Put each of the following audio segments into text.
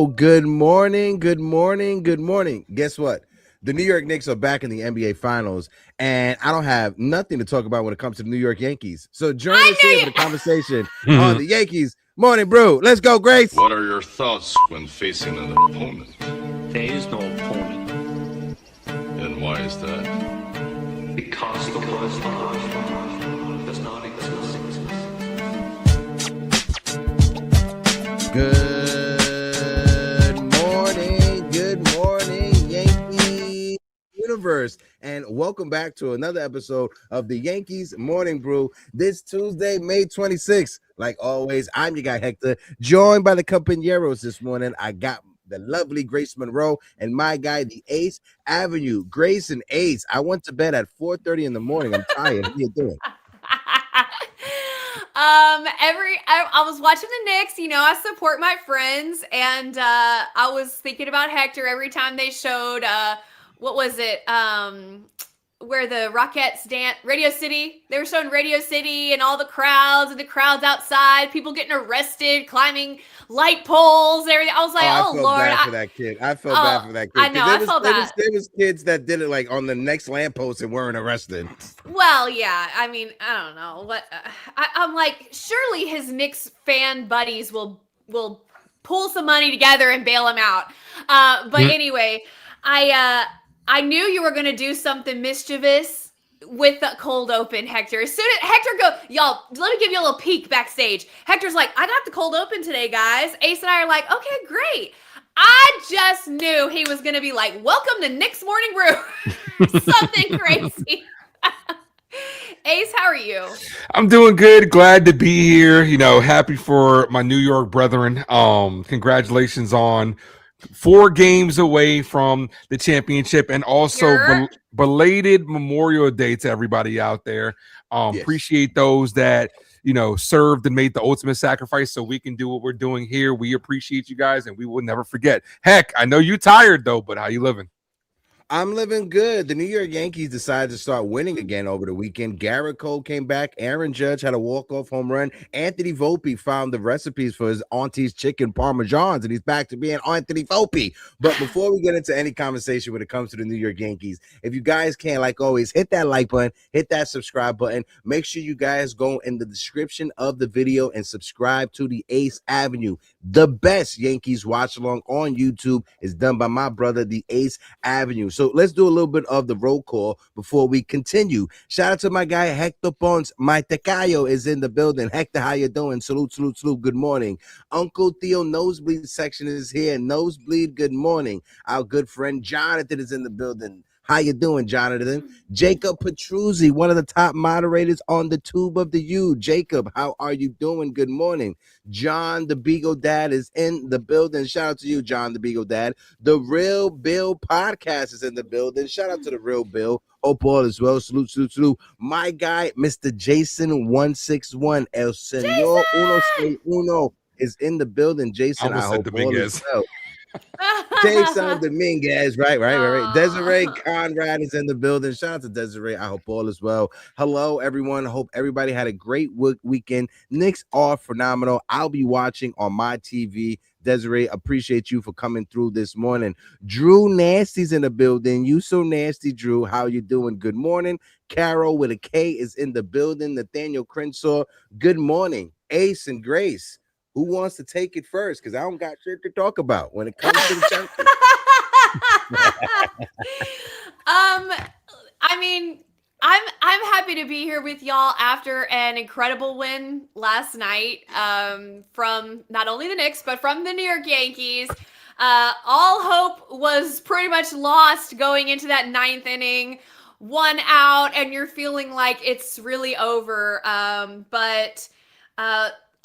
Hello, good morning, good morning, good morning. Guess what? The New York Knicks are back in the NBA Finals, and I don't have nothing to talk about when it comes to the New York Yankees. So join us here for the conversation on the Yankees Morning Brew. Let's go, Grace. What are your thoughts when facing an opponent? There is no opponent. And why is that? Because the word love does not exist. Good morning, Yankee universe, and welcome back to another episode of the Yankees Morning Brew. This Tuesday, May 26th. Like always, I'm your guy Hector, joined by the compañeros this morning. I got the lovely Grace Monroe and my guy, the Ace Avenue. Grace and Ace, I went to bed at 4:30 in the morning. I'm tired. How you doing? I was watching the Knicks, I support my friends, and I was thinking about Hector every time they showed what was it? Where the Rockettes dance, Radio City. They were showing Radio City and all the crowds outside, people getting arrested, climbing light poles, everything. I was like, oh Lord. I felt bad for that kid. I felt bad for that kid. I know, I felt bad. There was kids that did it like on the next lamppost and weren't arrested. Well, yeah. I mean, I don't know. What I'm like, surely his Knicks fan buddies will pull some money together and bail him out. But anyway, I knew you were going to do something mischievous with the cold open, Hector. As soon as Hector y'all, let me give you a little peek backstage. Hector's like, I got the cold open today, guys. Ace and I are like, okay, great. I just knew he was going to be like, welcome to Knicks Morning Brew. Something crazy. Ace, how are you? I'm doing good. Glad to be here. Happy for my New York brethren. Congratulations on 4 games away from the championship, and also belated Memorial Day to everybody out there. Yes. Appreciate those that served and made the ultimate sacrifice so we can do what we're doing here. We appreciate you guys, and we will never forget. Heck, I know you're tired though, but how you living? I'm living good. The New York Yankees decided to start winning again over the weekend. Garrett Cole came back. Aaron Judge had a walk-off home run. Anthony Volpe found the recipes for his auntie's chicken parmesans, and he's back to being Anthony Volpe. But before we get into any conversation when it comes to the New York Yankees, if you guys can, like always, hit that like button, hit that subscribe button. Make sure you guys go in the description of the video and subscribe to the Ace Avenue. The best Yankees watch-along on YouTube is done by my brother, the Ace Avenue. So let's do a little bit of the roll call before we continue. Shout out to my guy, Hector Ponce. My Tecayo is in the building. Hector, how you doing? Salute, salute, salute. Good morning. Uncle Theo Nosebleed section is here. Nosebleed, good morning. Our good friend Jonathan is in the building. How you doing, Jonathan? Jacob Petruzzi, one of the top moderators on the Tube of the U. Jacob, how are you doing? Good morning. John, the Beagle Dad, is in the building. Shout out to you, John, the Beagle Dad. The Real Bill podcast is in the building. Shout out to the Real Bill. Hope all as well. Salute, salute, salute. My guy, Mr. Jason 161, El Señor Uno is in the building. Jason, I hope all is well. Jason Dominguez, right. Desiree Conrad is in the building. Shout out to Desiree. I hope all is well. Hello, everyone. Hope everybody had a great weekend. Knicks are phenomenal. I'll be watching on my TV. Desiree, appreciate you for coming through this morning. Drew Nasty's in the building. You so nasty, Drew. How you doing? Good morning. Carol with a K is in the building. Nathaniel Crenshaw, good morning. Ace and Grace, who wants to take it first? Because I don't got shit to talk about when it comes to the champion. I mean, I'm happy to be here with y'all after an incredible win last night from not only the Knicks, but from the New York Yankees. All hope was pretty much lost going into that 9th inning. 1 out, and you're feeling like it's really over. But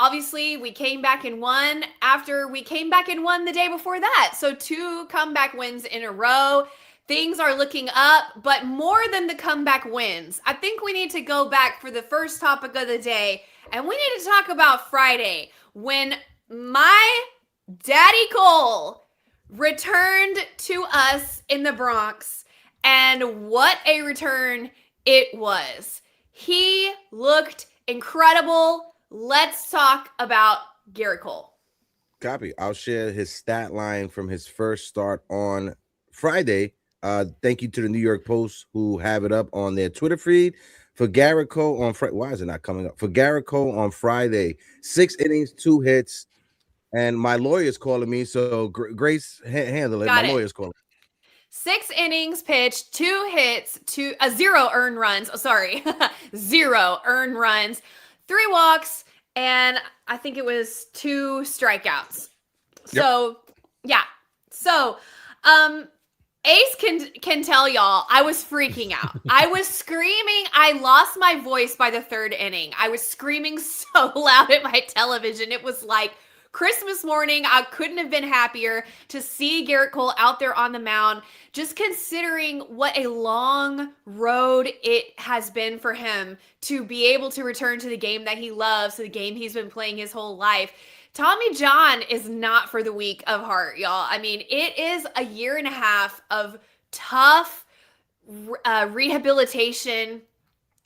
obviously, we came back and won after we came back and won the day before that. So 2 comeback wins in a row. Things are looking up, but more than the comeback wins, I think we need to go back for the first topic of the day, and we need to talk about Friday when my daddy Cole returned to us in the Bronx, and what a return it was. He looked incredible. Let's talk about Garrett Cole. Copy. I'll share his stat line from his first start on Friday. Thank you to the New York Post who have it up on their Twitter feed. For Garrett Cole on Friday, why is it not coming up? For Garrett Cole on Friday, 6 innings, 2 hits, and my lawyer's calling me, so Grace, handle it. Got My it. lawyer's calling. 6 innings pitched, 2 hits, 0 earned runs. Oh, sorry, 0 earned runs, 3 walks, and I think it was 2 strikeouts. So, yeah. So, Ace can tell y'all I was freaking out. I was screaming. I lost my voice by the 3rd inning. I was screaming so loud at my television. It was like Christmas morning. I couldn't have been happier to see Garrett Cole out there on the mound, just considering what a long road it has been for him to be able to return to the game that he loves, to the game he's been playing his whole life. Tommy John is not for the weak of heart, y'all. I mean, it is a year and a half of tough rehabilitation,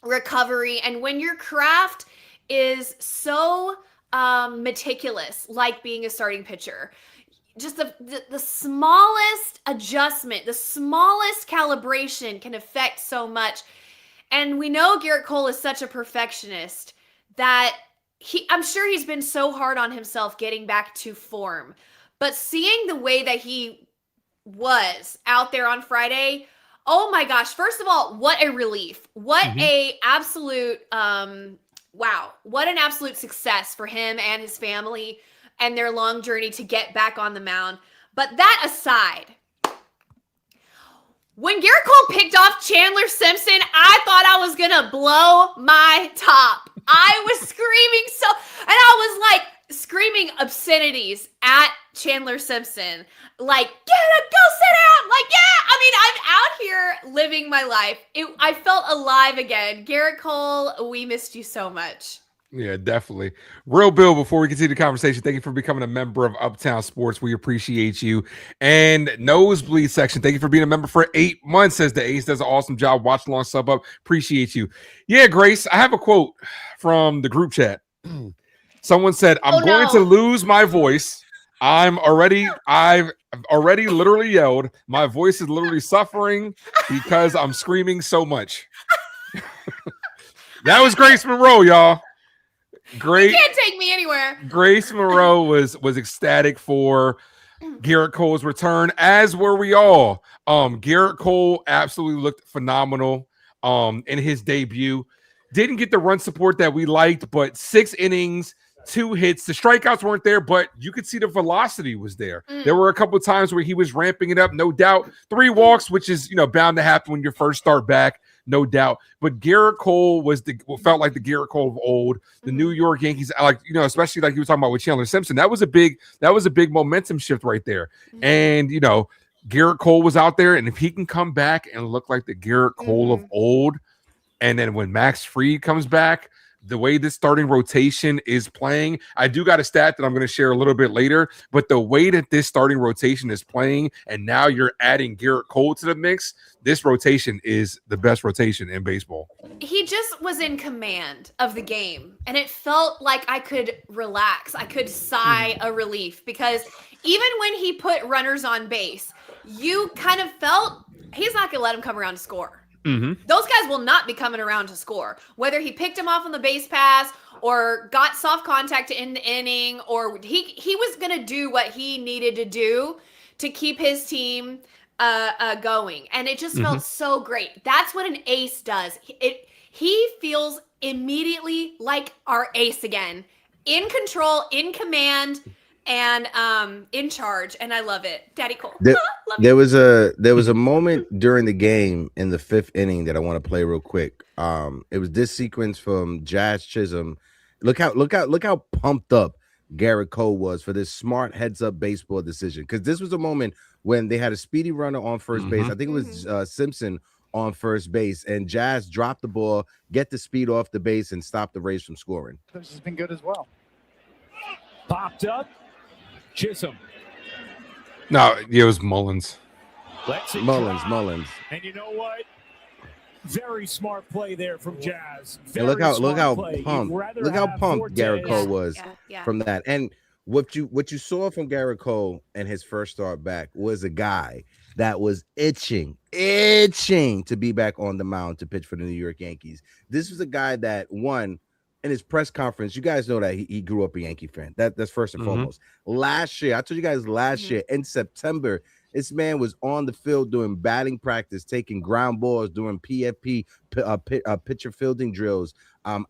recovery, and when your craft is so meticulous, like being a starting pitcher, just the smallest adjustment, the smallest calibration can affect so much. And we know Garrett Cole is such a perfectionist that I'm sure he's been so hard on himself getting back to form. But seeing the way that he was out there on Friday, oh my gosh, first of all, what a relief. What a absolute wow. What an absolute success for him and his family and their long journey to get back on the mound. But that aside, when Garrett Cole picked off Chandler Simpson, I thought I was going to blow my top. I was screaming and I was like screaming obscenities at Chandler Simpson. Like, go sit down. Like, yeah, I mean, I'm out here living my life. I felt alive again. Garrett Cole, we missed you so much. Yeah, definitely. Real Bill, before we continue the conversation, thank you for becoming a member of Uptown Sports. We appreciate you. And Nosebleed Section, thank you for being a member for 8 months. Says the Ace does an awesome job. Watch along, sub up. Appreciate you. Yeah, Grace, I have a quote from the group chat. Someone said, I'm going to lose my voice. I've already literally yelled. My voice is literally suffering because I'm screaming so much. That was Grace Monroe, y'all. Great. You can't take me anywhere. Grace Monroe was ecstatic for Garrett Cole's return, as were we all. Garrett Cole absolutely looked phenomenal in his debut. Didn't get the run support that we liked, but 6 innings, 2 hits. The strikeouts weren't there, but you could see the velocity was there. There were a couple of times where he was ramping it up, no doubt. 3 walks, which is bound to happen when you first start back. No doubt. But Garrett Cole felt like the Garrett Cole of old. The New York Yankees, especially like you were talking about with Chandler Simpson, that was a big momentum shift right there. And Garrett Cole was out there, and if he can come back and look like the Garrett Cole of old, and then when Max Fried comes back, the way this starting rotation is playing, I do got a stat that I'm going to share a little bit later, but the way that this starting rotation is playing, and now you're adding Garrett Cole to the mix, this rotation is the best rotation in baseball. He just was in command of the game, and it felt like I could relax. I could sigh a relief, because even when he put runners on base, you kind of felt he's not going to let him come around to score. Those guys will not be coming around to score. Whether he picked him off on the base pass or got soft contact to end the inning, or he was going to do what he needed to do to keep his team going. And it just felt so great. That's what an ace does. He feels immediately like our ace again, in control, in command, and in charge, and I love it. Daddy Cole. There was a moment during the game in the 5th inning that I want to play real quick. It was this sequence from Jazz Chisholm. Look how pumped up Garrett Cole was for this smart heads-up baseball decision, because this was a moment when they had a speedy runner on first base. I think it was Simpson on first base, and Jazz dropped the ball, get the speed off the base, and stop the Rays from scoring. This has been good as well. Popped up. Chisholm. No, it was Mullins. Mullins. And you know what? Very smart play there from Jazz. And look how pumped Garrett Cole was from that. And what you saw from Garrett Cole and his first start back was a guy that was itching to be back on the mound to pitch for the New York Yankees. This was a guy that won in his press conference. You guys know that he grew up a Yankee fan. That's first and foremost. Last year, I told you guys last year in September, this man was on the field doing batting practice, taking ground balls, doing PFP, pitcher fielding drills,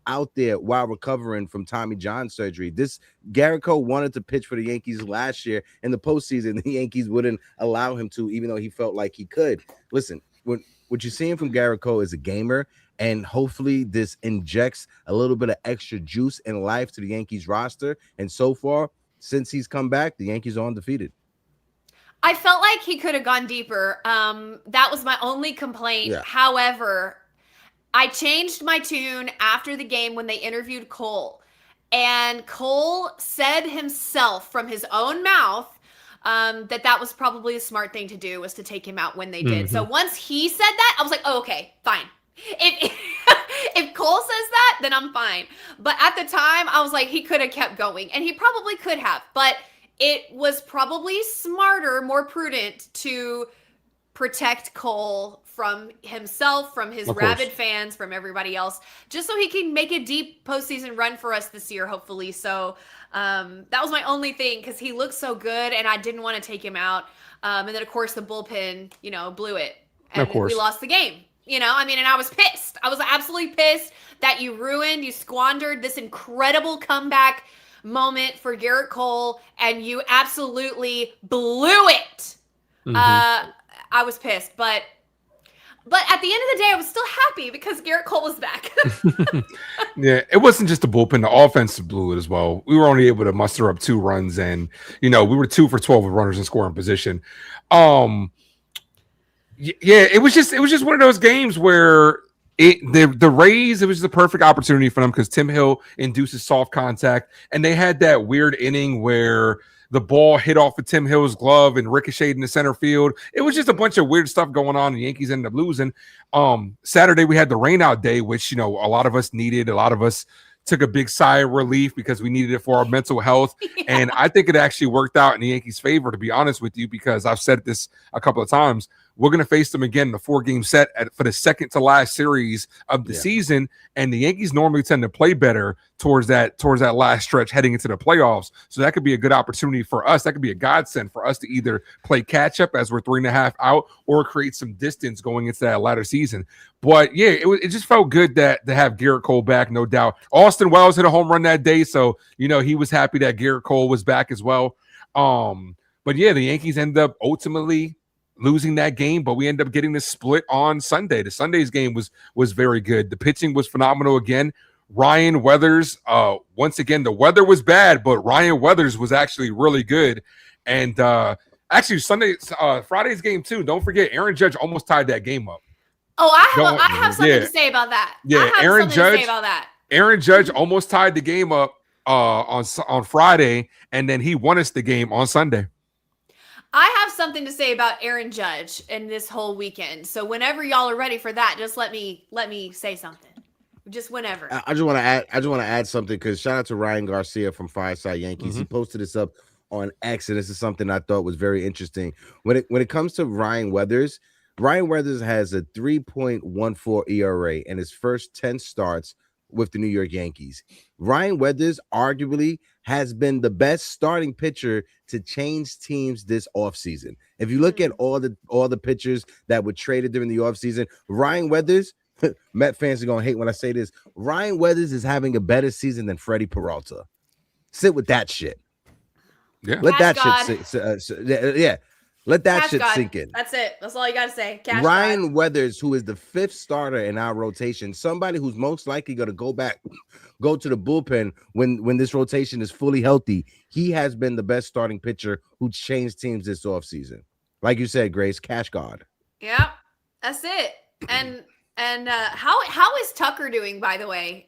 out there while recovering from Tommy John surgery. This Garrett Cole wanted to pitch for the Yankees last year in the postseason. The Yankees wouldn't allow him to, even though he felt like he could. Listen, what you're seeing from Garrett Cole is a gamer, and hopefully this injects a little bit of extra juice and life to the Yankees roster. And so far, since he's come back, the Yankees are undefeated. I felt like he could have gone deeper. That was my only complaint. Yeah. However, I changed my tune after the game when they interviewed Cole. And Cole said himself from his own mouth that was probably a smart thing to do, was to take him out when they did. So once he said that, I was like, oh, okay, fine. If Cole says that, then I'm fine. But at the time, I was like, he could have kept going. And he probably could have. But it was probably smarter, more prudent to protect Cole from himself, from his rabid fans, from everybody else, just so he can make a deep postseason run for us this year, hopefully. So that was my only thing, because he looked so good, and I didn't want to take him out. And then, of course, the bullpen, blew it. And we lost the game. And I was pissed. I was absolutely pissed that you squandered this incredible comeback moment for Garrett Cole, and you absolutely blew it. I was pissed, but at the end of the day, I was still happy because Garrett Cole was back. Yeah, it wasn't just the bullpen; the offense blew it as well. We were only able to muster up 2 runs, and we were 2 for 12 with runners in scoring position. Yeah, it was just one of those games where the Rays, it was the perfect opportunity for them because Tim Hill induces soft contact, and they had that weird inning where the ball hit off of Tim Hill's glove and ricocheted in the center field. It was just a bunch of weird stuff going on. The Yankees ended up losing. Saturday we had the rainout day, which a lot of us needed. A lot of us took a big sigh of relief because we needed it for our mental health. Yeah. And I think it actually worked out in the Yankees' favor, to be honest with you, because I've said this a couple of times. We're going to face them again in the 4-game set for the second to last series of the season. And the Yankees normally tend to play better towards that last stretch heading into the playoffs. So that could be a good opportunity for us. That could be a godsend for us to either play catch up as we're 3.5 out or create some distance going into that latter season. But yeah, it just felt good to have Garrett Cole back, no doubt. Austin Wells hit a home run that day. So, he was happy that Garrett Cole was back as well. But yeah, the Yankees ended up ultimately losing that game, but we ended up getting this split on Sunday. The Sunday's game was very good. The pitching was phenomenal again. Ryan Weathers, once again, the weather was bad, but Ryan Weathers was actually really good. And actually Friday's game too, don't forget, Aaron Judge almost tied that game up. Oh, I have something to say about that. Yeah, Aaron Judge almost tied the game up on Friday, and then he won us the game on Sunday. I have something to say about Aaron Judge in this whole weekend. So whenever y'all are ready for that, just let me say something. Just whenever. I just want to add something, because shout out to Ryan Garcia from Fireside Yankees. He posted this up on X, and this is something I thought was very interesting. When it comes to Ryan Weathers has a 3.14 ERA in his first 10 starts with the New York Yankees. Ryan Weathers arguably has been the best starting pitcher to change teams this offseason. If you look at all the pitchers that were traded during the offseason, Ryan Weathers, Met fans are going to hate when I say this, Ryan Weathers is having a better season than Freddie Peralta. Sit with that shit. Yeah. Let that shit let that shit sink in. That's it. That's all you got to say. Ryan Weathers, who is the 5th starter in our rotation, somebody who's most likely going to go to the bullpen when this rotation is fully healthy. He has been the best starting pitcher who changed teams this offseason. Like you said, Grace, cash god. Yeah, that's it. And how is Tucker doing, by the way?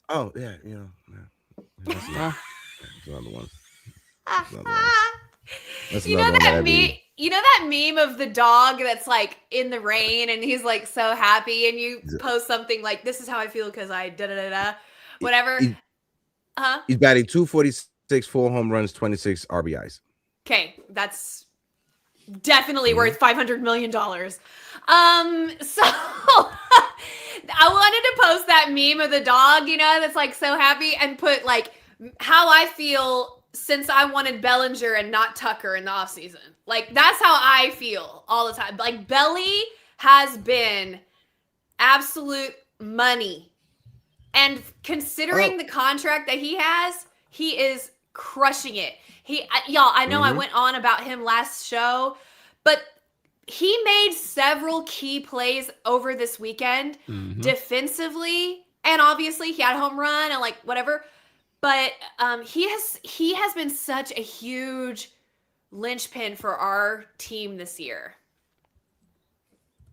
Oh, yeah, That's another one. You know that meme of the dog that's like in the rain and he's like so happy, and you post something like, "This is how I feel because I da da da da," whatever. He's batting 247 4 home runs, 26 RBIs. Okay, that's definitely worth $500 million. So I wanted to post that meme of the dog, that's like so happy, and put like how I feel since I wanted Bellinger and not Tucker in the offseason. Like, that's how I feel all the time. Like, Belly has been absolute money. And considering the contract that he has, he is crushing it. Y'all, I know I went on about him last show, but he made several key plays over this weekend defensively, and obviously he had a home run and like whatever. But he has been such a huge linchpin for our team this year.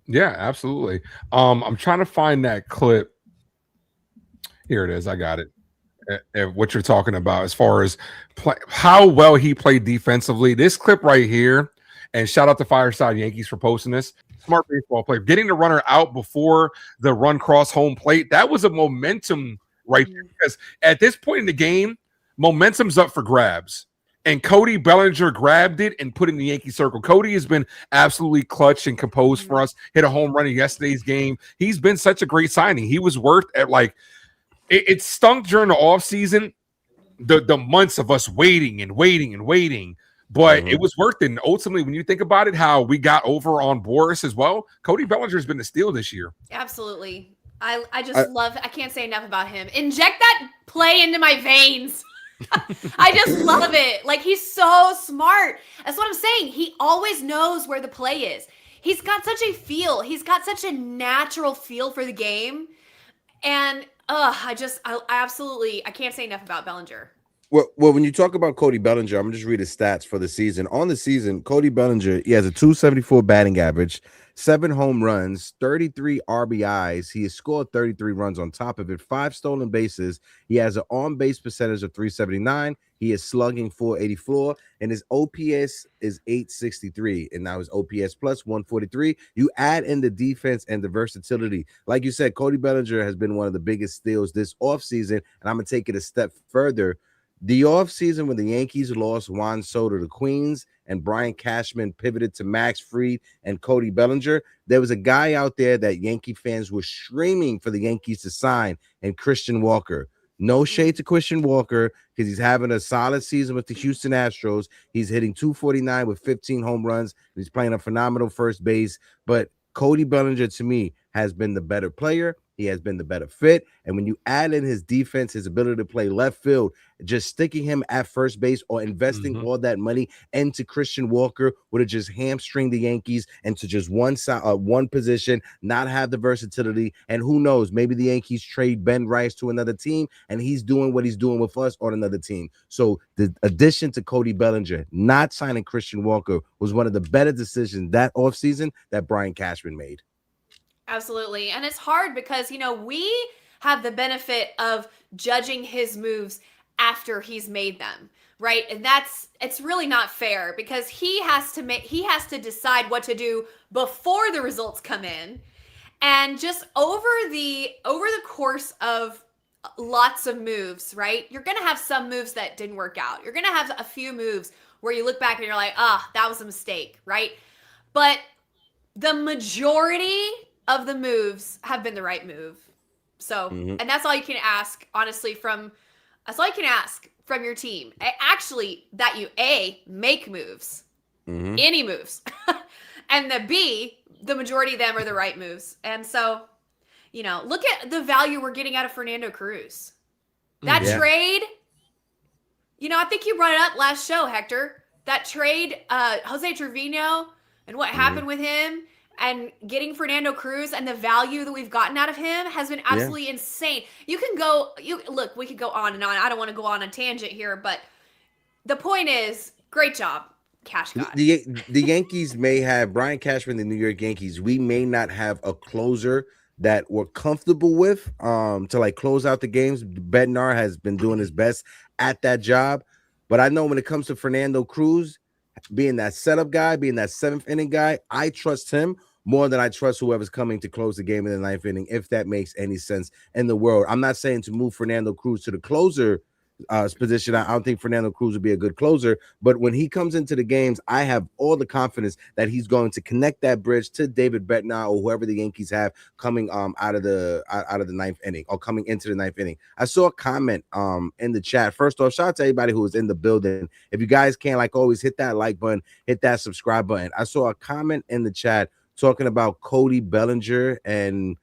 Yeah, absolutely. I'm trying to find that clip. Here it is. I got it. What you're talking about as far as how well he played defensively. This clip right here, and shout out to Fireside Yankees for posting this. Smart baseball player. Getting the runner out before the run cross home plate. That was a momentum right there, because at this point in the game, momentum's up for grabs. And Cody Bellinger grabbed it and put it in the Yankee circle. Cody has been absolutely clutch and composed for us. Hit a home run in yesterday's game. He's been such a great signing. He was worth at like it stunk during the offseason, the months of us waiting, but it was worth it. And ultimately, when you think about it, how we got over on Boris as well, Cody Bellinger has been the steal this year. Absolutely. I just love, I can't say enough about him. Inject that play into my veins. I just love it. Like, he's so smart. That's what I'm saying. He always knows where the play is. He's got such a feel. He's got such a natural feel for the game. And I absolutely, I can't say enough about Bellinger. Well, when you talk about Cody Bellinger, I'm going to just read his stats for the season. On the season, Cody Bellinger, he has a 274 batting average, 7 home runs, 33 RBIs. He has scored 33 runs on top of it, 5 stolen bases. He has an on-base percentage of 379. He is slugging 484, and his OPS is 863, and now his OPS plus 143. You add in the defense and the versatility. Like you said, Cody Bellinger has been one of the biggest steals this offseason, and I'm going to take it a step further. The offseason when the Yankees lost Juan Soto to Queens and Brian Cashman pivoted to Max Fried and Cody Bellinger, there was a guy out there that Yankee fans were screaming for the Yankees to sign, and Christian Walker. No shade to Christian Walker because he's having a solid season with the Houston Astros. He's hitting 249 with 15 home runs. He's playing a phenomenal first base. But Cody Bellinger, to me, has been the better player. He has been the better fit. And when you add in his defense, his ability to play left field, just sticking him at first base or investing all that money into Christian Walker would have just hamstringed the Yankees into just one position, not have the versatility. And who knows, maybe the Yankees trade Ben Rice to another team and he's doing what he's doing with us on another team. So the addition to Cody Bellinger, not signing Christian Walker, was one of the better decisions that offseason that Brian Cashman made. Absolutely. And it's hard because, we have the benefit of judging his moves after he's made them, right? And it's really not fair because he has to decide what to do before the results come in. And just over the course of lots of moves, right? You're going to have some moves that didn't work out. You're going to have a few moves where you look back and you're like, that was a mistake, right? But the majority of the moves have been the right move. So, and that's all you can ask, honestly, that's all you can ask from your team. Actually, that you make moves, any moves, and the B, the majority of them are the right moves. And so, look at the value we're getting out of Fernando Cruz. That trade, I think you brought it up last show, Hector. That trade, Jose Trevino and what happened with him, and getting Fernando Cruz and the value that we've gotten out of him has been absolutely insane. We could go on and on. I don't want to go on a tangent here, but the point is, great job, Cash God. The Yankees may have Brian Cashman, the New York Yankees. We may not have a closer that we're comfortable with to like close out the games. Bednar has been doing his best at that job, but I know when it comes to Fernando Cruz, being that setup guy, being that 7th inning guy, I trust him more than I trust whoever's coming to close the game in the 9th inning, if that makes any sense in the world. I'm not saying to move Fernando Cruz to the closer position. I don't think Fernando Cruz would be a good closer, but when he comes into the games, I have all the confidence that he's going to connect that bridge to David Bednar or whoever the Yankees have coming out of the ninth inning or coming into the ninth inning. I saw a comment in the chat. First off, shout out to everybody who was in the building. If you guys can, like always, hit that like button, hit that subscribe button. I saw a comment in the chat talking about Cody Bellinger and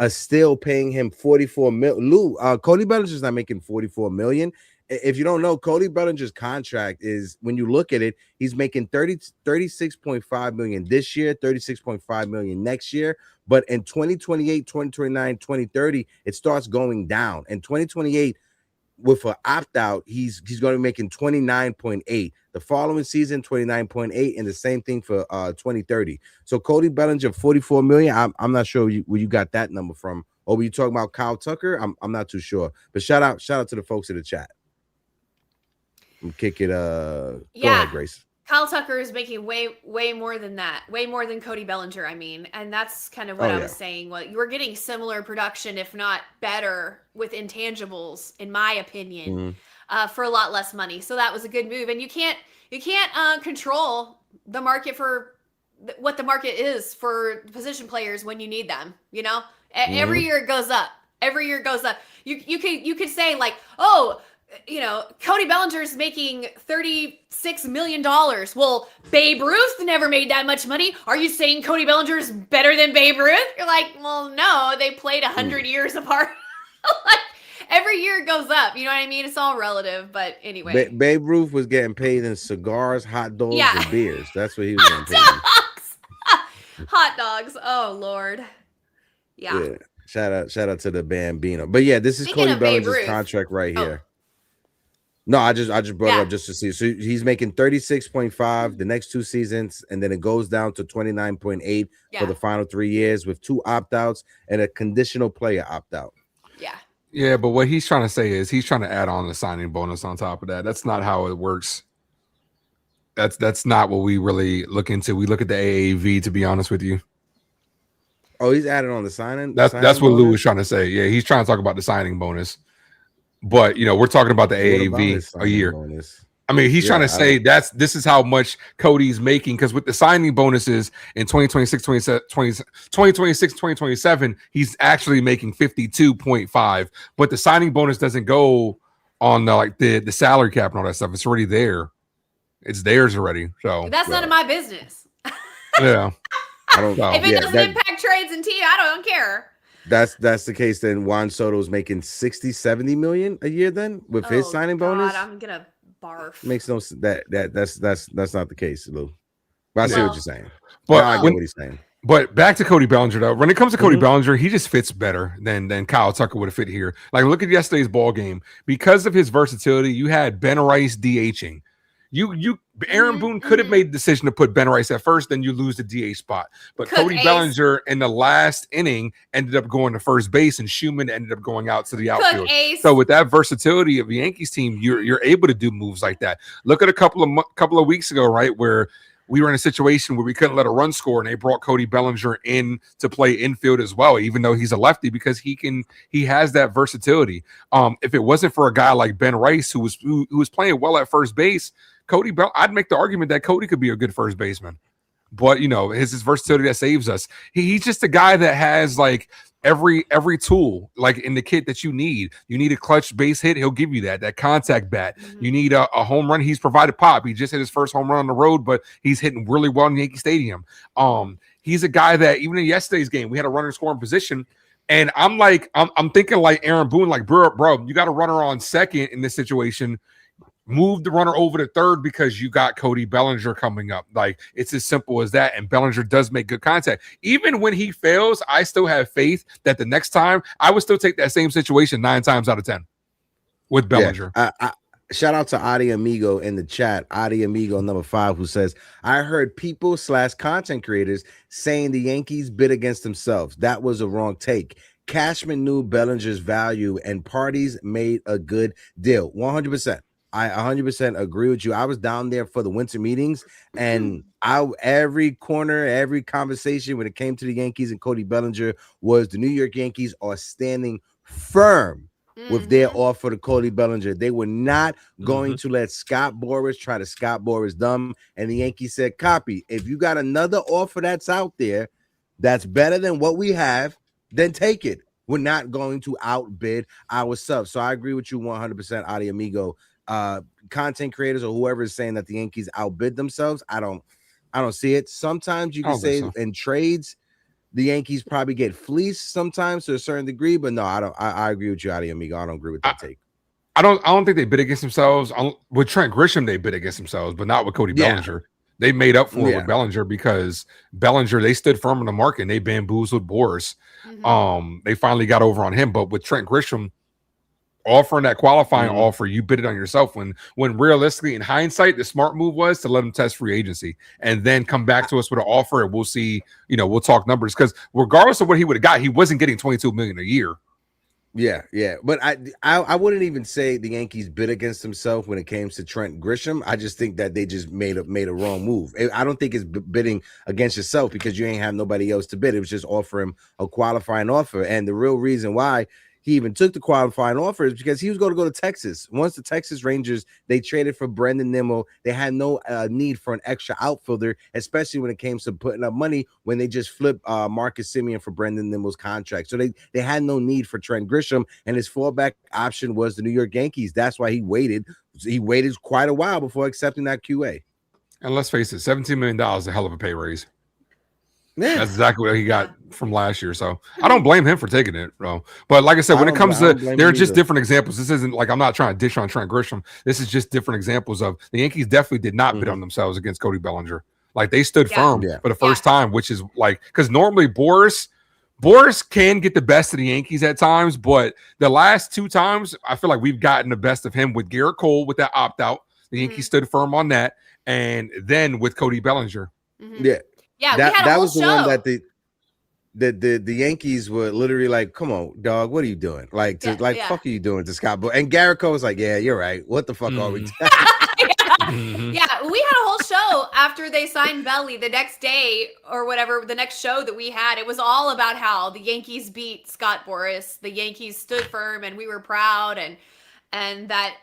still paying him 44 million. Lou, Cody Bellinger's not making 44 million. If you don't know, Cody Bellinger's contract is, when you look at it, he's making 36.5 million this year, 36.5 million next year. But in 2028, 2029, 2030, it starts going down. In 2028, with an opt-out, he's going to be making 29.8. The following season, 29.8, and the same thing for 2030. So Cody Bellinger, 44 million. I'm not sure where you got that number from. Or were you talking about Kyle Tucker? I'm not too sure. But shout out to the folks in the chat. Kick it. Go ahead, Grace. Kyle Tucker is making way more than that, way more than Cody Bellinger. I mean, and that's kind of what I was saying. Well, you're getting similar production, if not better, with intangibles, in my opinion, for a lot less money. So that was a good move. And you can't control the market for what the market is for position players when you need them. You know, every year it goes up. Every year it goes up. You could say like, oh, you know, Cody Bellinger's making $36 million. Well, Babe Ruth never made that much money. Are you saying Cody Bellinger's better than Babe Ruth? You're like, well, no, they played 100 years apart. Like, every year it goes up. You know what I mean? It's all relative. But anyway. Babe Ruth was getting paid in cigars, hot dogs, and beers. That's what he was getting paid in. Hot dogs. Oh, Lord. Yeah. Shout out to the Bambino. But yeah, this is Cody Bellinger's contract right here. No, I just brought it up just to see. So he's making 36.5 the next 2 seasons, and then it goes down to 29.8 for the final 3 years with 2 opt-outs and a conditional player opt-out. Yeah. Yeah, but what he's trying to say is he's trying to add on the signing bonus on top of that. That's not how it works. That's not what we really look into. We look at the AAV, to be honest with you. Oh, he's adding on the signing. That's what Lou was trying to say. Yeah, he's trying to talk about the signing bonus. But, you know, we're talking about the AAV a year. Bonus? I mean, he's trying to say this is how much Cody's making, because with the signing bonuses in 2026, 2027, he's actually making 52.5. But the signing bonus doesn't go on the salary cap and all that stuff. It's already there. It's theirs already. So that's none of my business. Yeah. I don't know. If it doesn't impact trades and T, I don't care. That's the case. Then Juan Soto's making 60-70 million a year then with his signing bonus. I'm gonna barf. Makes no that's not the case, Lou. But I see what you're saying. But I get what he's saying. But back to Cody Bellinger though. When it comes to Cody Bellinger, he just fits better than Kyle Tucker would have fit here. Like, look at yesterday's ball game. Because of his versatility, you had Ben Rice DHing. Aaron Boone could have made the decision to put Ben Rice at first, then you lose the DH spot. But Cody Bellinger in the last inning ended up going to first base, and Schumann ended up going out to the outfield. So with that versatility of the Yankees team, you're able to do moves like that. Look at a couple of weeks ago, right, where we were in a situation where we couldn't let a run score, and they brought Cody Bellinger in to play infield as well, even though he's a lefty, because he has that versatility. If it wasn't for a guy like Ben Rice who was playing well at first base, I'd make the argument that Cody could be a good first baseman. But, you know, his versatility that saves us. He's just a guy that has like every tool like in the kit that you need. You need a clutch base hit, he'll give you that contact bat. You need a home run, he's provided pop. He just hit his first home run on the road, but he's hitting really well in Yankee Stadium. He's a guy that even in yesterday's game, we had a runner scoring position. And I'm thinking like Aaron Boone, like, bro, you got a runner on second in this situation. Move the runner over to third because you got Cody Bellinger coming up. Like, it's as simple as that. And Bellinger does make good contact. Even when he fails, I still have faith that the next time I would still take that same situation 9 times out of 10 with Bellinger. Shout out to Adi Amigo in the chat, Adi Amigo number 5, who says, I heard people / content creators saying the Yankees bid against themselves. That was a wrong take. Cashman knew Bellinger's value and parties made a good deal. 100%. I 100% agree with you. I was down there for the winter meetings, and every corner, every conversation when it came to the Yankees and Cody Bellinger was the New York Yankees are standing firm with their offer to Cody Bellinger. They were not going to let Scott Boras try to Scott Boras dumb. And the Yankees said, copy, if you got another offer that's out there that's better than what we have, then take it. We're not going to outbid our subs. So I agree with you 100%, Adi Amigo. Content creators or whoever is saying that the Yankees outbid themselves, I don't see it. Sometimes you can say in trades, the Yankees probably get fleeced sometimes to a certain degree, but no, I agree with you, Adi Amigo. I don't agree with that take. I don't think they bid against themselves. With Trent Grisham, they bid against themselves, but not with Cody Bellinger. They made up for it with Bellinger because Bellinger, they stood firm in the market and they bamboozled Boras. They finally got over on him, but with Trent Grisham offering that qualifying offer, you bid it on yourself when realistically, in hindsight, the smart move was to let him test free agency and then come back to us with an offer and we'll see, we'll talk numbers, because regardless of what he would have got, he wasn't getting $22 million a year. Yeah. But I wouldn't even say the Yankees bid against themselves when it came to Trent Grisham. I just think that they just made a wrong move. I don't think it's bidding against yourself because you ain't have nobody else to bid. It was just offering a qualifying offer. And the real reason why he even took the qualifying offer is because he was going to go to Texas. Once the Texas Rangers, they traded for Brendan Nimmo, they had no need for an extra outfielder, especially when it came to putting up money when they just flipped Marcus Semien for Brendan Nimmo's contract. So they had no need for Trent Grisham, and his fallback option was the New York Yankees. That's why he waited. He waited quite a while before accepting that QA. And let's face it, $17 million is a hell of a pay raise. Yeah. That's exactly what he got from last year. So I don't blame him for taking it, bro. But like I said, when it comes to, there are just different examples. This isn't like I'm not trying to dish on Trent Grisham. This is just different examples of the Yankees definitely did not bid on themselves against Cody Bellinger. Like they stood firm for the first time, which is like, because normally Boras can get the best of the Yankees at times, but the last two times I feel like we've gotten the best of him with Garrett Cole with that opt out. The Yankees stood firm on that, and then with Cody Bellinger. Yeah, that was the one that the Yankees were literally like, "Come on, dog, what are you doing? Fuck are you doing to Scott?" And Garrett Cole was like, "Yeah, you're right. What the fuck are we doing?" Yeah, we had a whole show after they signed Belly the next day or whatever, the next show that we had. It was all about how the Yankees beat Scott Boras. The Yankees stood firm and we were proud, and that,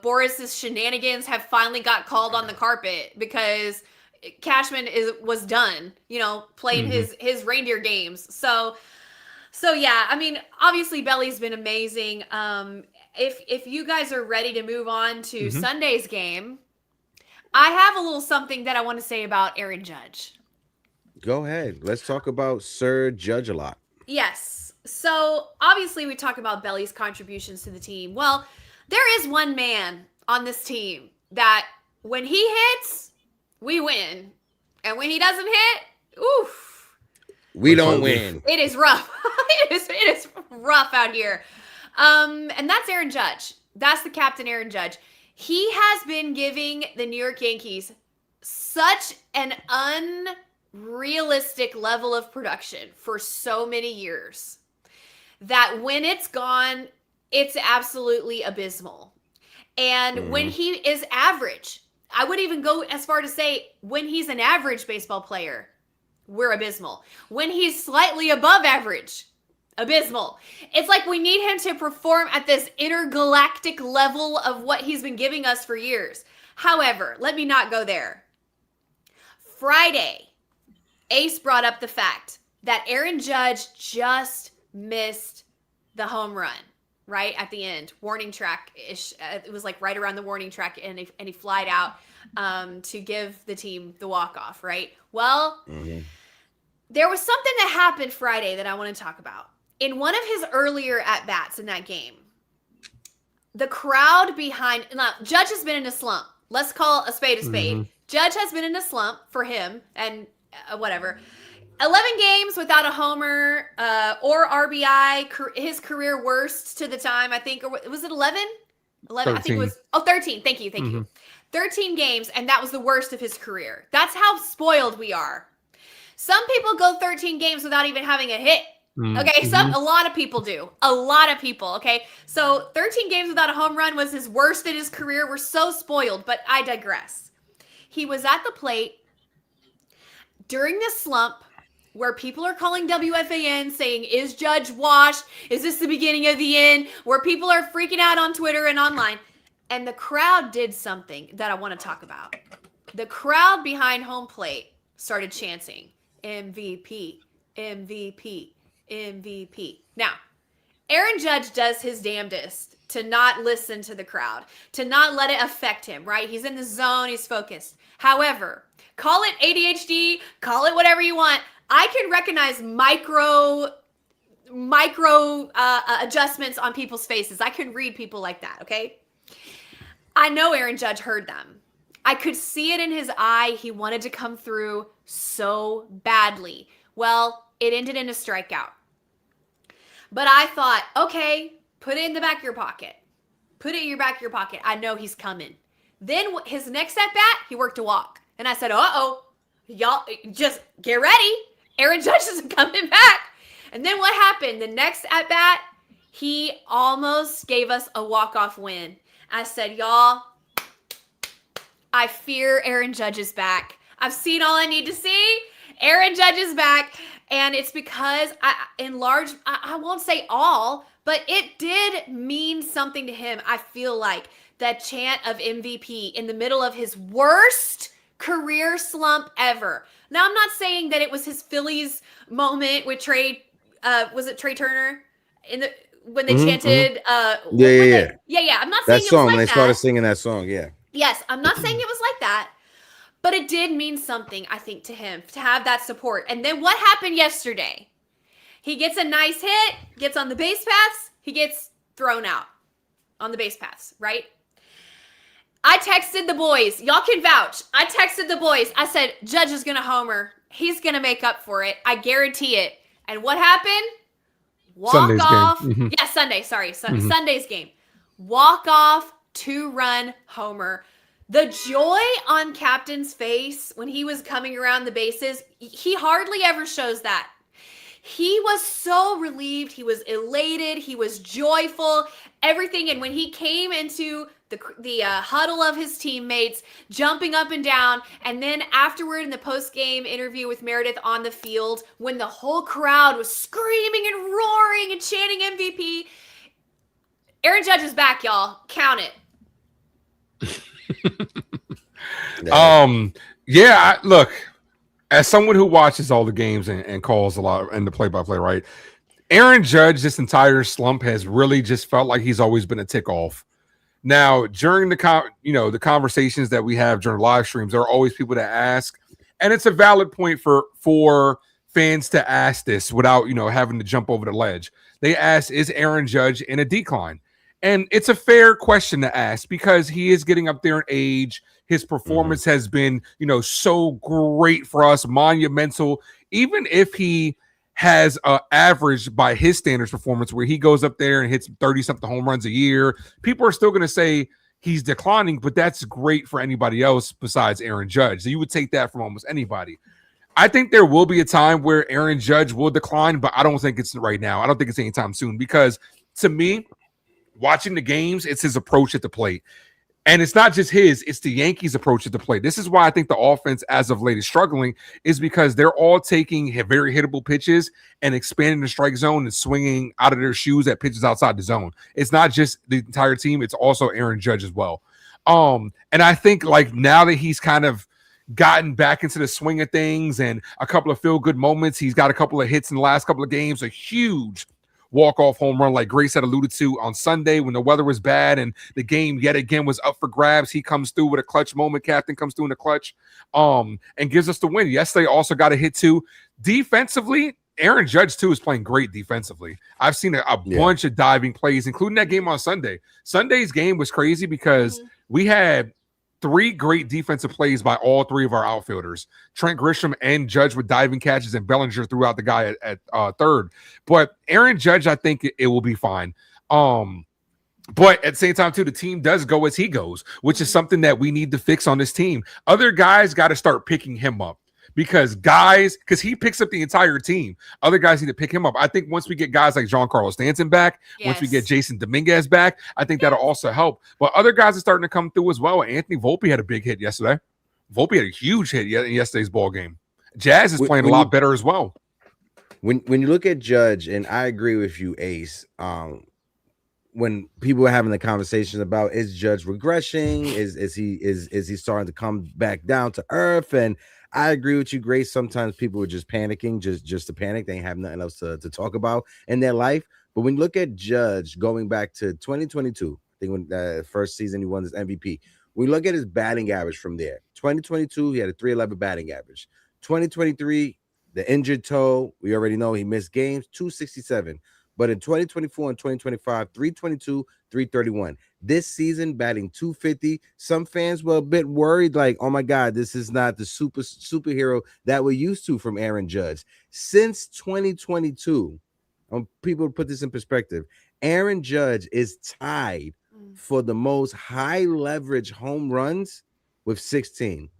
Boris's shenanigans have finally got called on the carpet because Cashman was done, playing his reindeer games. So yeah, I mean, obviously Belly's been amazing. If you guys are ready to move on to Sunday's game, I have a little something that I want to say about Aaron Judge. Go ahead. Let's talk about Sir Judge a lot. Yes. So obviously we talk about Belly's contributions to the team. Well, there is one man on this team that when he hits, we win. And when he doesn't hit, oof. We don't win. It is rough. It is rough out here. And that's Aaron Judge. That's the captain, Aaron Judge. He has been giving the New York Yankees such an unrealistic level of production for so many years that when it's gone, it's absolutely abysmal. And when he is average, I would even go as far to say when he's an average baseball player, we're abysmal. When he's slightly above average, abysmal. It's like we need him to perform at this intergalactic level of what he's been giving us for years. However, let me not go there. Friday, Ace brought up the fact that Aaron Judge just missed the home run. Right at the end, warning track-ish. It was like right around the warning track, and he flied out to give the team the walk-off, right? Well, there was something that happened Friday that I want to talk about. In one of his earlier at-bats in that game, the crowd behind... Now, Judge has been in a slump. Let's call a spade a spade. Judge has been in a slump for him, and whatever. 11 games without a homer or RBI, his career worst to the time, I think. Or was it 11? 11, 13. I think it was. Oh, 13. Thank you. 13 games, and that was the worst of his career. That's how spoiled we are. Some people go 13 games without even having a hit. Okay, a lot of people do. A lot of people, okay? So 13 games without a home run was his worst in his career. We're so spoiled, but I digress. He was at the plate during this slump, where people are calling WFAN saying, is Judge washed? Is this the beginning of the end? Where people are freaking out on Twitter and online. And the crowd did something that I want to talk about. The crowd behind home plate started chanting, MVP, MVP, MVP. Now, Aaron Judge does his damnedest to not listen to the crowd, to not let it affect him, right? He's in the zone, he's focused. However, call it ADHD, call it whatever you want. I can recognize micro adjustments on people's faces. I can read people like that, okay? I know Aaron Judge heard them. I could see it in his eye. He wanted to come through so badly. Well, it ended in a strikeout. But I thought, okay, put it in the back of your pocket. Put it in your back of your pocket. I know he's coming. Then his next at-bat, he worked a walk. And I said, uh-oh, y'all just get ready. Aaron Judge isn't coming back. And then what happened? The next at-bat, he almost gave us a walk-off win. I said, y'all, I fear Aaron Judge is back. I've seen all I need to see. Aaron Judge is back. And it's because, I won't say all, but it did mean something to him. I feel like that chant of MVP in the middle of his worst career slump ever. Now, I'm not saying that it was his Phillies moment with Trey, was it Trey Turner? When they chanted, Yeah. I'm not saying That it song, was like when they that. started singing that song, yeah. Yes, I'm not saying it was like that, but it did mean something, I think, to him to have that support. And then what happened yesterday? He gets a nice hit, gets on the base paths, he gets thrown out on the base paths, right? I texted the boys. Y'all can vouch. I texted the boys. I said, Judge is going to homer. He's going to make up for it. I guarantee it. And what happened? Walk off. Yeah, Sunday. Sorry. Sunday's game. Walk off, 2-run homer. The joy on Captain's face when he was coming around the bases, he hardly ever shows that. He was so relieved. He was elated. He was joyful. Everything. And when he came into the huddle of his teammates, jumping up and down, and then afterward in the post-game interview with Meredith on the field, when the whole crowd was screaming and roaring and chanting MVP, Aaron Judge is back, y'all. Count it. Look, as someone who watches all the games and calls a lot and the play-by-play, right? Aaron Judge, this entire slump has really just felt like he's always been a tick off. Now, during the conversations that we have during live streams, there are always people that ask, and it's a valid point for fans to ask this without, having to jump over the ledge. They ask, is Aaron Judge in a decline? And it's a fair question to ask because he is getting up there in age. His performance has been, so great for us, monumental. Even if he has an average by his standards performance where he goes up there and hits 30-something home runs a year, people are still going to say he's declining, but that's great for anybody else besides Aaron Judge. So you would take that from almost anybody. I think there will be a time where Aaron Judge will decline, but I don't think it's right now. I don't think it's anytime soon because to me, watching the games, it's his approach at the plate. And it's not just his, it's the Yankees' approach at the plate. This is why I think the offense as of late is struggling, is because they're all taking very hittable pitches and expanding the strike zone and swinging out of their shoes at pitches outside the zone. It's not just the entire team, it's also Aaron Judge as well. And I think like now that he's kind of gotten back into the swing of things and a couple of feel-good moments, he's got a couple of hits in the last couple of games, a huge walk-off home run like Grace had alluded to on Sunday when the weather was bad and the game yet again was up for grabs. He comes through with a clutch moment. Captain comes through in the clutch and gives us the win. Yesterday also got a hit too. Defensively, Aaron Judge too is playing great defensively. I've seen a bunch of diving plays, including that game on Sunday. Sunday's game was crazy because we had 3 great defensive plays by all 3 of our outfielders. Trent Grisham and Judge with diving catches, and Bellinger threw out the guy at third. But Aaron Judge, I think it will be fine. But at the same time, too, the team does go as he goes, which is something that we need to fix on this team. Other guys got to start picking him up. Because he picks up the entire team. Other guys need to pick him up. I think once we get guys like Giancarlo Stanton back, once we get Jason Dominguez back, I think that'll also help. But other guys are starting to come through as well. Anthony Volpe had a big hit yesterday. Volpe had a huge hit in yesterday's ball game. Jazz is playing a lot better as well. when you look at Judge, and I agree with you, Ace. When people are having the conversations about is Judge regressing, is he starting to come back down to earth? And I agree with you, Grace. Sometimes people are just panicking, just to panic. They have nothing else to talk about in their life. But when you look at Judge going back to 2022, I think when the first season he won his MVP. We look at his batting average from there. 2022, he had a 311 batting average. 2023, the injured toe, we already know he missed games, 267. But in 2024 and 2025, 322, 331. This season, batting 250. Some fans were a bit worried, like, oh my God, this is not the superhero that we're used to from Aaron Judge. Since 2022, people put this in perspective, Aaron Judge is tied for the most high leverage home runs with 16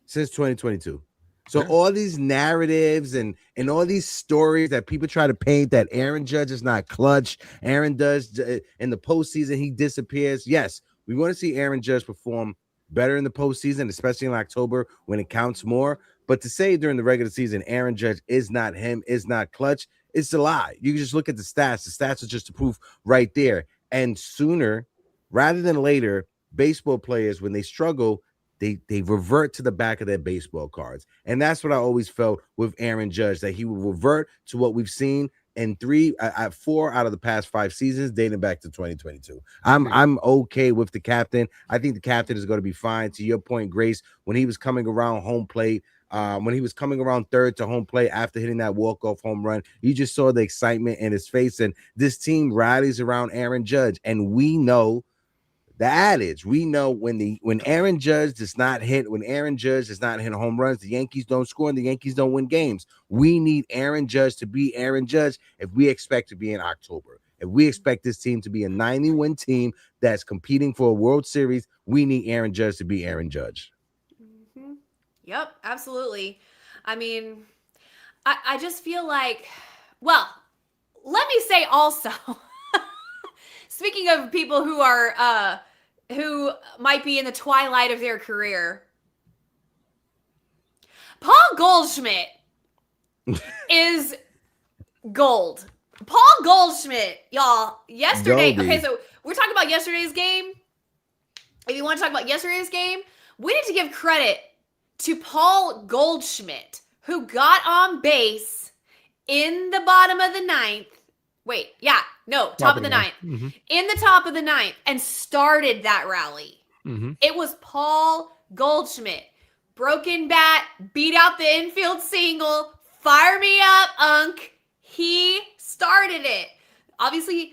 since 2022. So all these narratives and all these stories that people try to paint that Aaron Judge is not clutch, Aaron does in the postseason, he disappears. Yes, we want to see Aaron Judge perform better in the postseason, especially in October when it counts more. But to say during the regular season, Aaron Judge is not him, is not clutch, it's a lie. You can just look at the stats. The stats are just the proof right there. And sooner rather than later, baseball players, when they struggle, they revert to the back of their baseball cards. And that's what I always felt with Aaron Judge, that he will revert to what we've seen in 4 out of the past 5 seasons, dating back to 2022. I'm okay with the captain. I think the captain is going to be fine. To your point, Grace, when he was coming around home plate, when he was coming around third to home plate after hitting that walk-off home run, you just saw the excitement in his face. And this team rallies around Aaron Judge. And we know the adage. We know when Aaron Judge does not hit home runs, the Yankees don't score and the Yankees don't win games. We need Aaron Judge to be Aaron Judge if we expect to be in October. If we expect this team to be a 90-win team that's competing for a World Series, we need Aaron Judge to be Aaron Judge. Mm-hmm. Yep, absolutely. I mean, I just feel like, well, let me say also, speaking of people who are who might be in the twilight of their career, Paul Goldschmidt is gold. Paul Goldschmidt, y'all, yesterday. Goldie. Okay, so we're talking about yesterday's game. If you want to talk about yesterday's game, we need to give credit to Paul Goldschmidt, who got on base in the bottom of the ninth. Wait, yeah, no, top of the ninth. Mm-hmm. In the top of the ninth and started that rally. Mm-hmm. It was Paul Goldschmidt. Broken bat, beat out the infield single, fire me up, Unc. He started it. Obviously,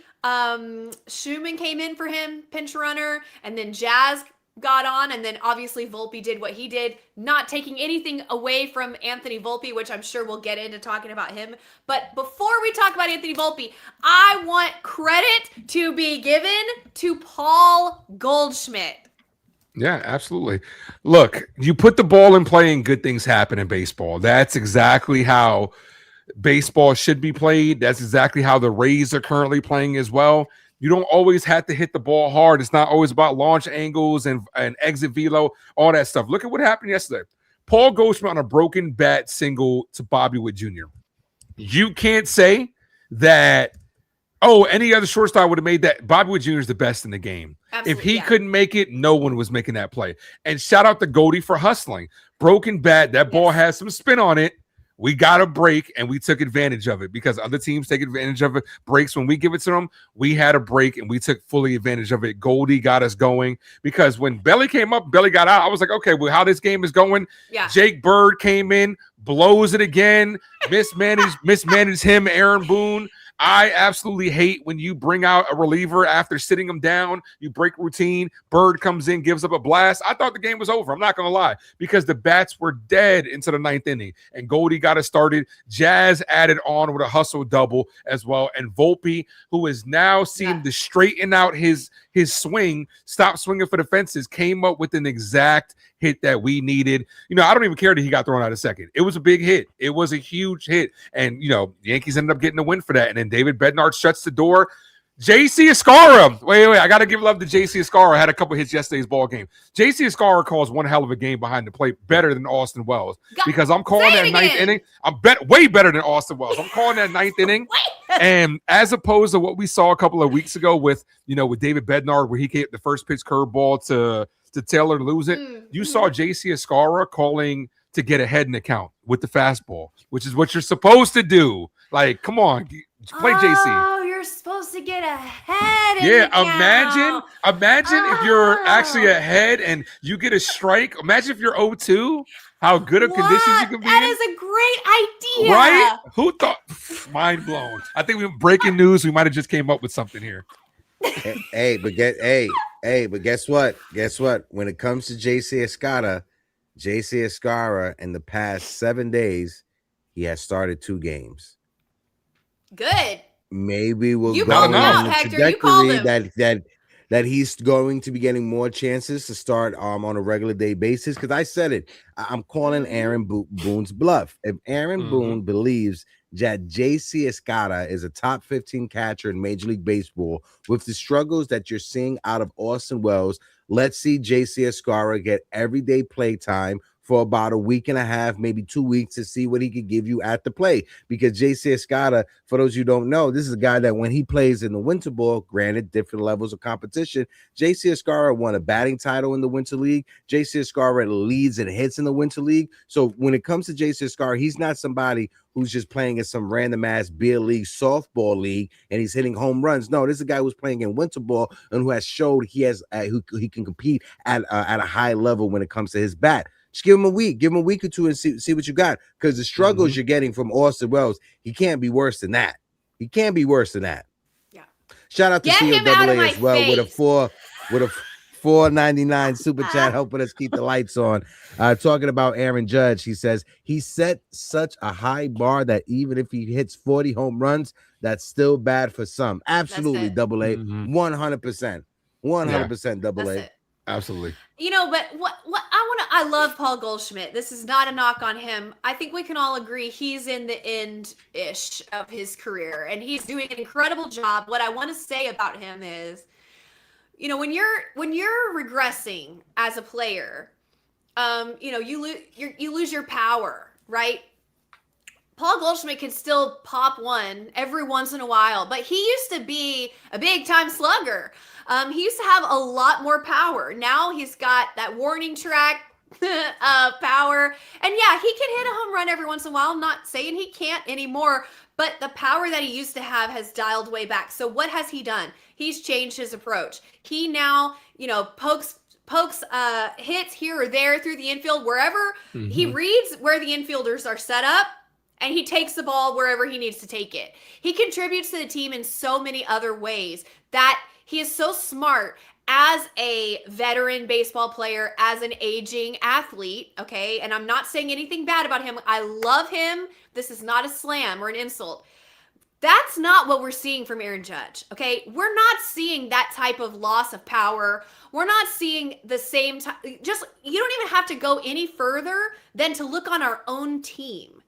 Schumann came in for him, pinch runner, and then Jazz got on, and then obviously Volpe did what he did, not taking anything away from Anthony Volpe, which I'm sure we'll get into talking about him. But before we talk about Anthony Volpe, I want credit to be given to Paul Goldschmidt. Yeah, absolutely. Look, you put the ball in play and good things happen in baseball. That's exactly how baseball should be played. That's exactly how the Rays are currently playing as well. You don't always have to hit the ball hard. It's not always about launch angles and exit velo, all that stuff. Look at what happened yesterday. Paul Goldschmidt on a broken bat single to Bobby Witt Jr. You can't say that, any other shortstop would have made that. Bobby Witt Jr. is the best in the game. Absolutely, if he couldn't make it, no one was making that play. And shout out to Goldie for hustling. Broken bat, that ball has some spin on it. We got a break, and we took advantage of it because other teams take advantage of it. Breaks when we give it to them. We had a break, and we took fully advantage of it. Goldie got us going because when Belly came up, Belly got out. I was like, okay, well, how this game is going. Yeah. Jake Bird came in, blows it again, mismanaged him, Aaron Boone. I absolutely hate when you bring out a reliever after sitting him down. You break routine. Bird comes in, gives up a blast. I thought the game was over. I'm not going to lie because the bats were dead into the ninth inning. And Goldie got us started. Jazz added on with a hustle double as well. And Volpe, who is now seemed to straighten out his swing, stop swinging for the fences, came up with an exact hit that we needed. I don't even care that he got thrown out a second. It was a big hit. It was a huge hit. And, the Yankees ended up getting a win for that. And then David Bednar shuts the door. JC Escara. Wait. I got to give love to JC Escara. Had a couple hits yesterday's ball game. JC Escara calls one hell of a game behind the plate, better than Austin Wells. Because I'm calling that ninth inning. I'm way better than Austin Wells. I'm calling that ninth inning. And as opposed to what we saw a couple of weeks ago with David Bednar, where he gave the first pitch curveball to Taylor to lose it, you saw JC Escara calling to get ahead in the count with the fastball, which is what you're supposed to do. Like, come on, play JC. Oh, you're supposed to get ahead. Imagine if you're actually ahead and you get a strike. Imagine if you're 0-2. How good of conditions you can be That in. is a great idea. Right? Who thought? Mind blown. I think we breaking news. We might have just came up with something here. But guess what? Guess what? When it comes to JC Escara in the past 7 days, he has started 2 games. Good. Maybe we'll You go called him on out, the Hector. You called trajectory that he's going to be getting more chances to start on a regular day basis. Because I said it, I'm calling Aaron Boone's bluff. If Aaron Boone believes that JC Escara is a top 15 catcher in Major League Baseball with the struggles that you're seeing out of Austin Wells, let's see JC Escara get everyday play time for about a week and a half, maybe 2 weeks, to see what he could give you at the plate. Because JC Escara, for those you don't know, this is a guy that when he plays in the winter ball, granted different levels of competition, JC Escara won a batting title in the Winter League. JC Escara leads and hits in the Winter League. So when it comes to JC Escara, he's not somebody who's just playing in some random ass beer league, softball league, and he's hitting home runs. No, this is a guy who's playing in winter ball and who has showed he he can compete at a high level when it comes to his bat. Just give him a week or two and see what you got. Because the struggles you're getting from Austin Wells, he can't be worse than that. Yeah. Shout out to COAA as well with a $4.99 super chat helping us keep the lights on. Talking about Aaron Judge, he says he set such a high bar that even if he hits 40 home runs, that's still bad for some. Absolutely, double A, 100%, 100% double A. Absolutely. But what I love Paul Goldschmidt. This is not a knock on him. I think we can all agree he's in the end-ish of his career, and he's doing an incredible job. What I want to say about him is, when you're regressing as a player, you lose your power, right? Paul Goldschmidt can still pop one every once in a while, but he used to be a big-time slugger. He used to have a lot more power. Now he's got that warning track power. And yeah, he can hit a home run every once in a while. I'm not saying he can't anymore, but the power that he used to have has dialed way back. So what has he done? He's changed his approach. He now, pokes hits here or there through the infield, wherever. He reads where the infielders are set up, and he takes the ball wherever he needs to take it. He contributes to the team in so many other ways that he is so smart as a veteran baseball player, as an aging athlete, okay? And I'm not saying anything bad about him. I love him. This is not a slam or an insult. That's not what we're seeing from Aaron Judge, okay? We're not seeing that type of loss of power. We're not seeing the same type. You don't even have to go any further than to look on our own team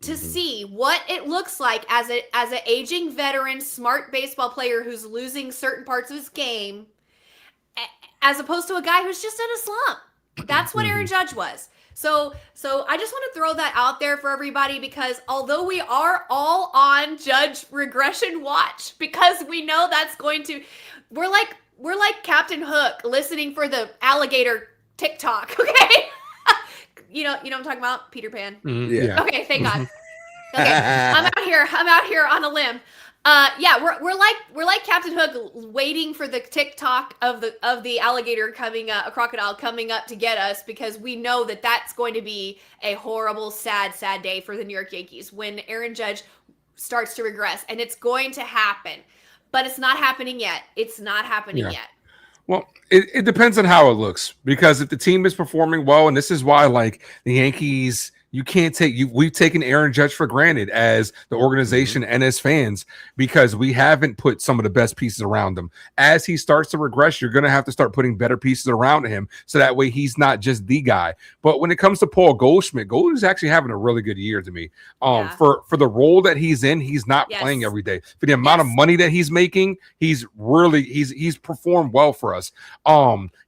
to see what it looks like as an aging veteran, smart baseball player who's losing certain parts of his game, as opposed to a guy who's just in a slump. That's what Aaron Judge was. So I just want to throw that out there for everybody, because although we are all on Judge regression watch, because we know that's going to, we're like Captain Hook listening for the alligator TikTok, okay? You know what I'm talking about? Peter Pan. Yeah. Okay, thank God. Okay, I'm out here on a limb. We're like Captain Hook waiting for the TikTok of the alligator coming a crocodile coming up to get us, because we know that that's going to be a horrible, sad day for the New York Yankees when Aaron Judge starts to regress, and it's going to happen, but it's not happening yet. Yet. Well, it depends on how it looks, because if the team is performing well, and this is why, like, the Yankees, We've taken Aaron Judge for granted as the organization and as fans because we haven't put some of the best pieces around him. As he starts to regress, you're going to have to start putting better pieces around him so that way he's not just the guy. But when it comes to Paul Goldschmidt, Gold is actually having a really good year to me. For the role that he's in, he's not playing every day. For the amount of money that he's making, he's performed well for us.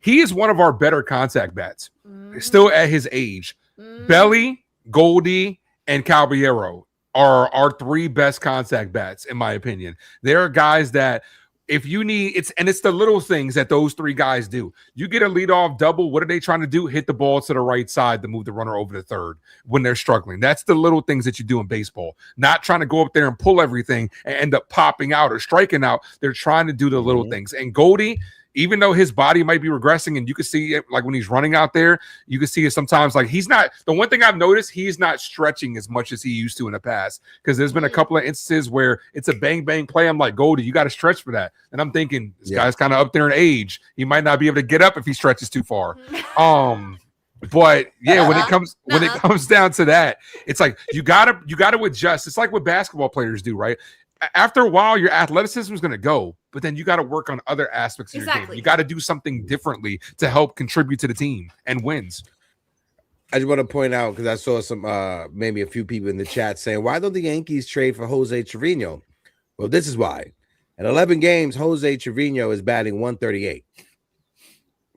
He is one of our better contact bats, still at his age. Belly, Goldie, and Caballero are our 3 best contact bats, in my opinion. There are guys that if you need it's the little things that those 3 guys do. You get a leadoff double. What are they trying to do? Hit the ball to the right side to move the runner over to third when they're struggling. That's the little things that you do in baseball. Not trying to go up there and pull everything and end up popping out or striking out. They're trying to do the little things. And Goldie, even though his body might be regressing and you can see it like when he's running out there, you can see it sometimes like he's not – the one thing I've noticed, he's not stretching as much as he used to in the past because there's been a couple of instances where it's a bang-bang play. I'm like, Goldie, you got to stretch for that. And I'm thinking this guy's kind of up there in age. He might not be able to get up if he stretches too far. But yeah, when it comes down to that, it's like you gotta adjust. It's like what basketball players do, right? After a while, your athleticism is going to go, but then you got to work on other aspects of your game. You got to do something differently to help contribute to the team and wins. I just want to point out, because I saw some, maybe a few people in the chat saying, why don't the Yankees trade for Jose Trevino? Well, this is why. In 11 games, Jose Trevino is batting 138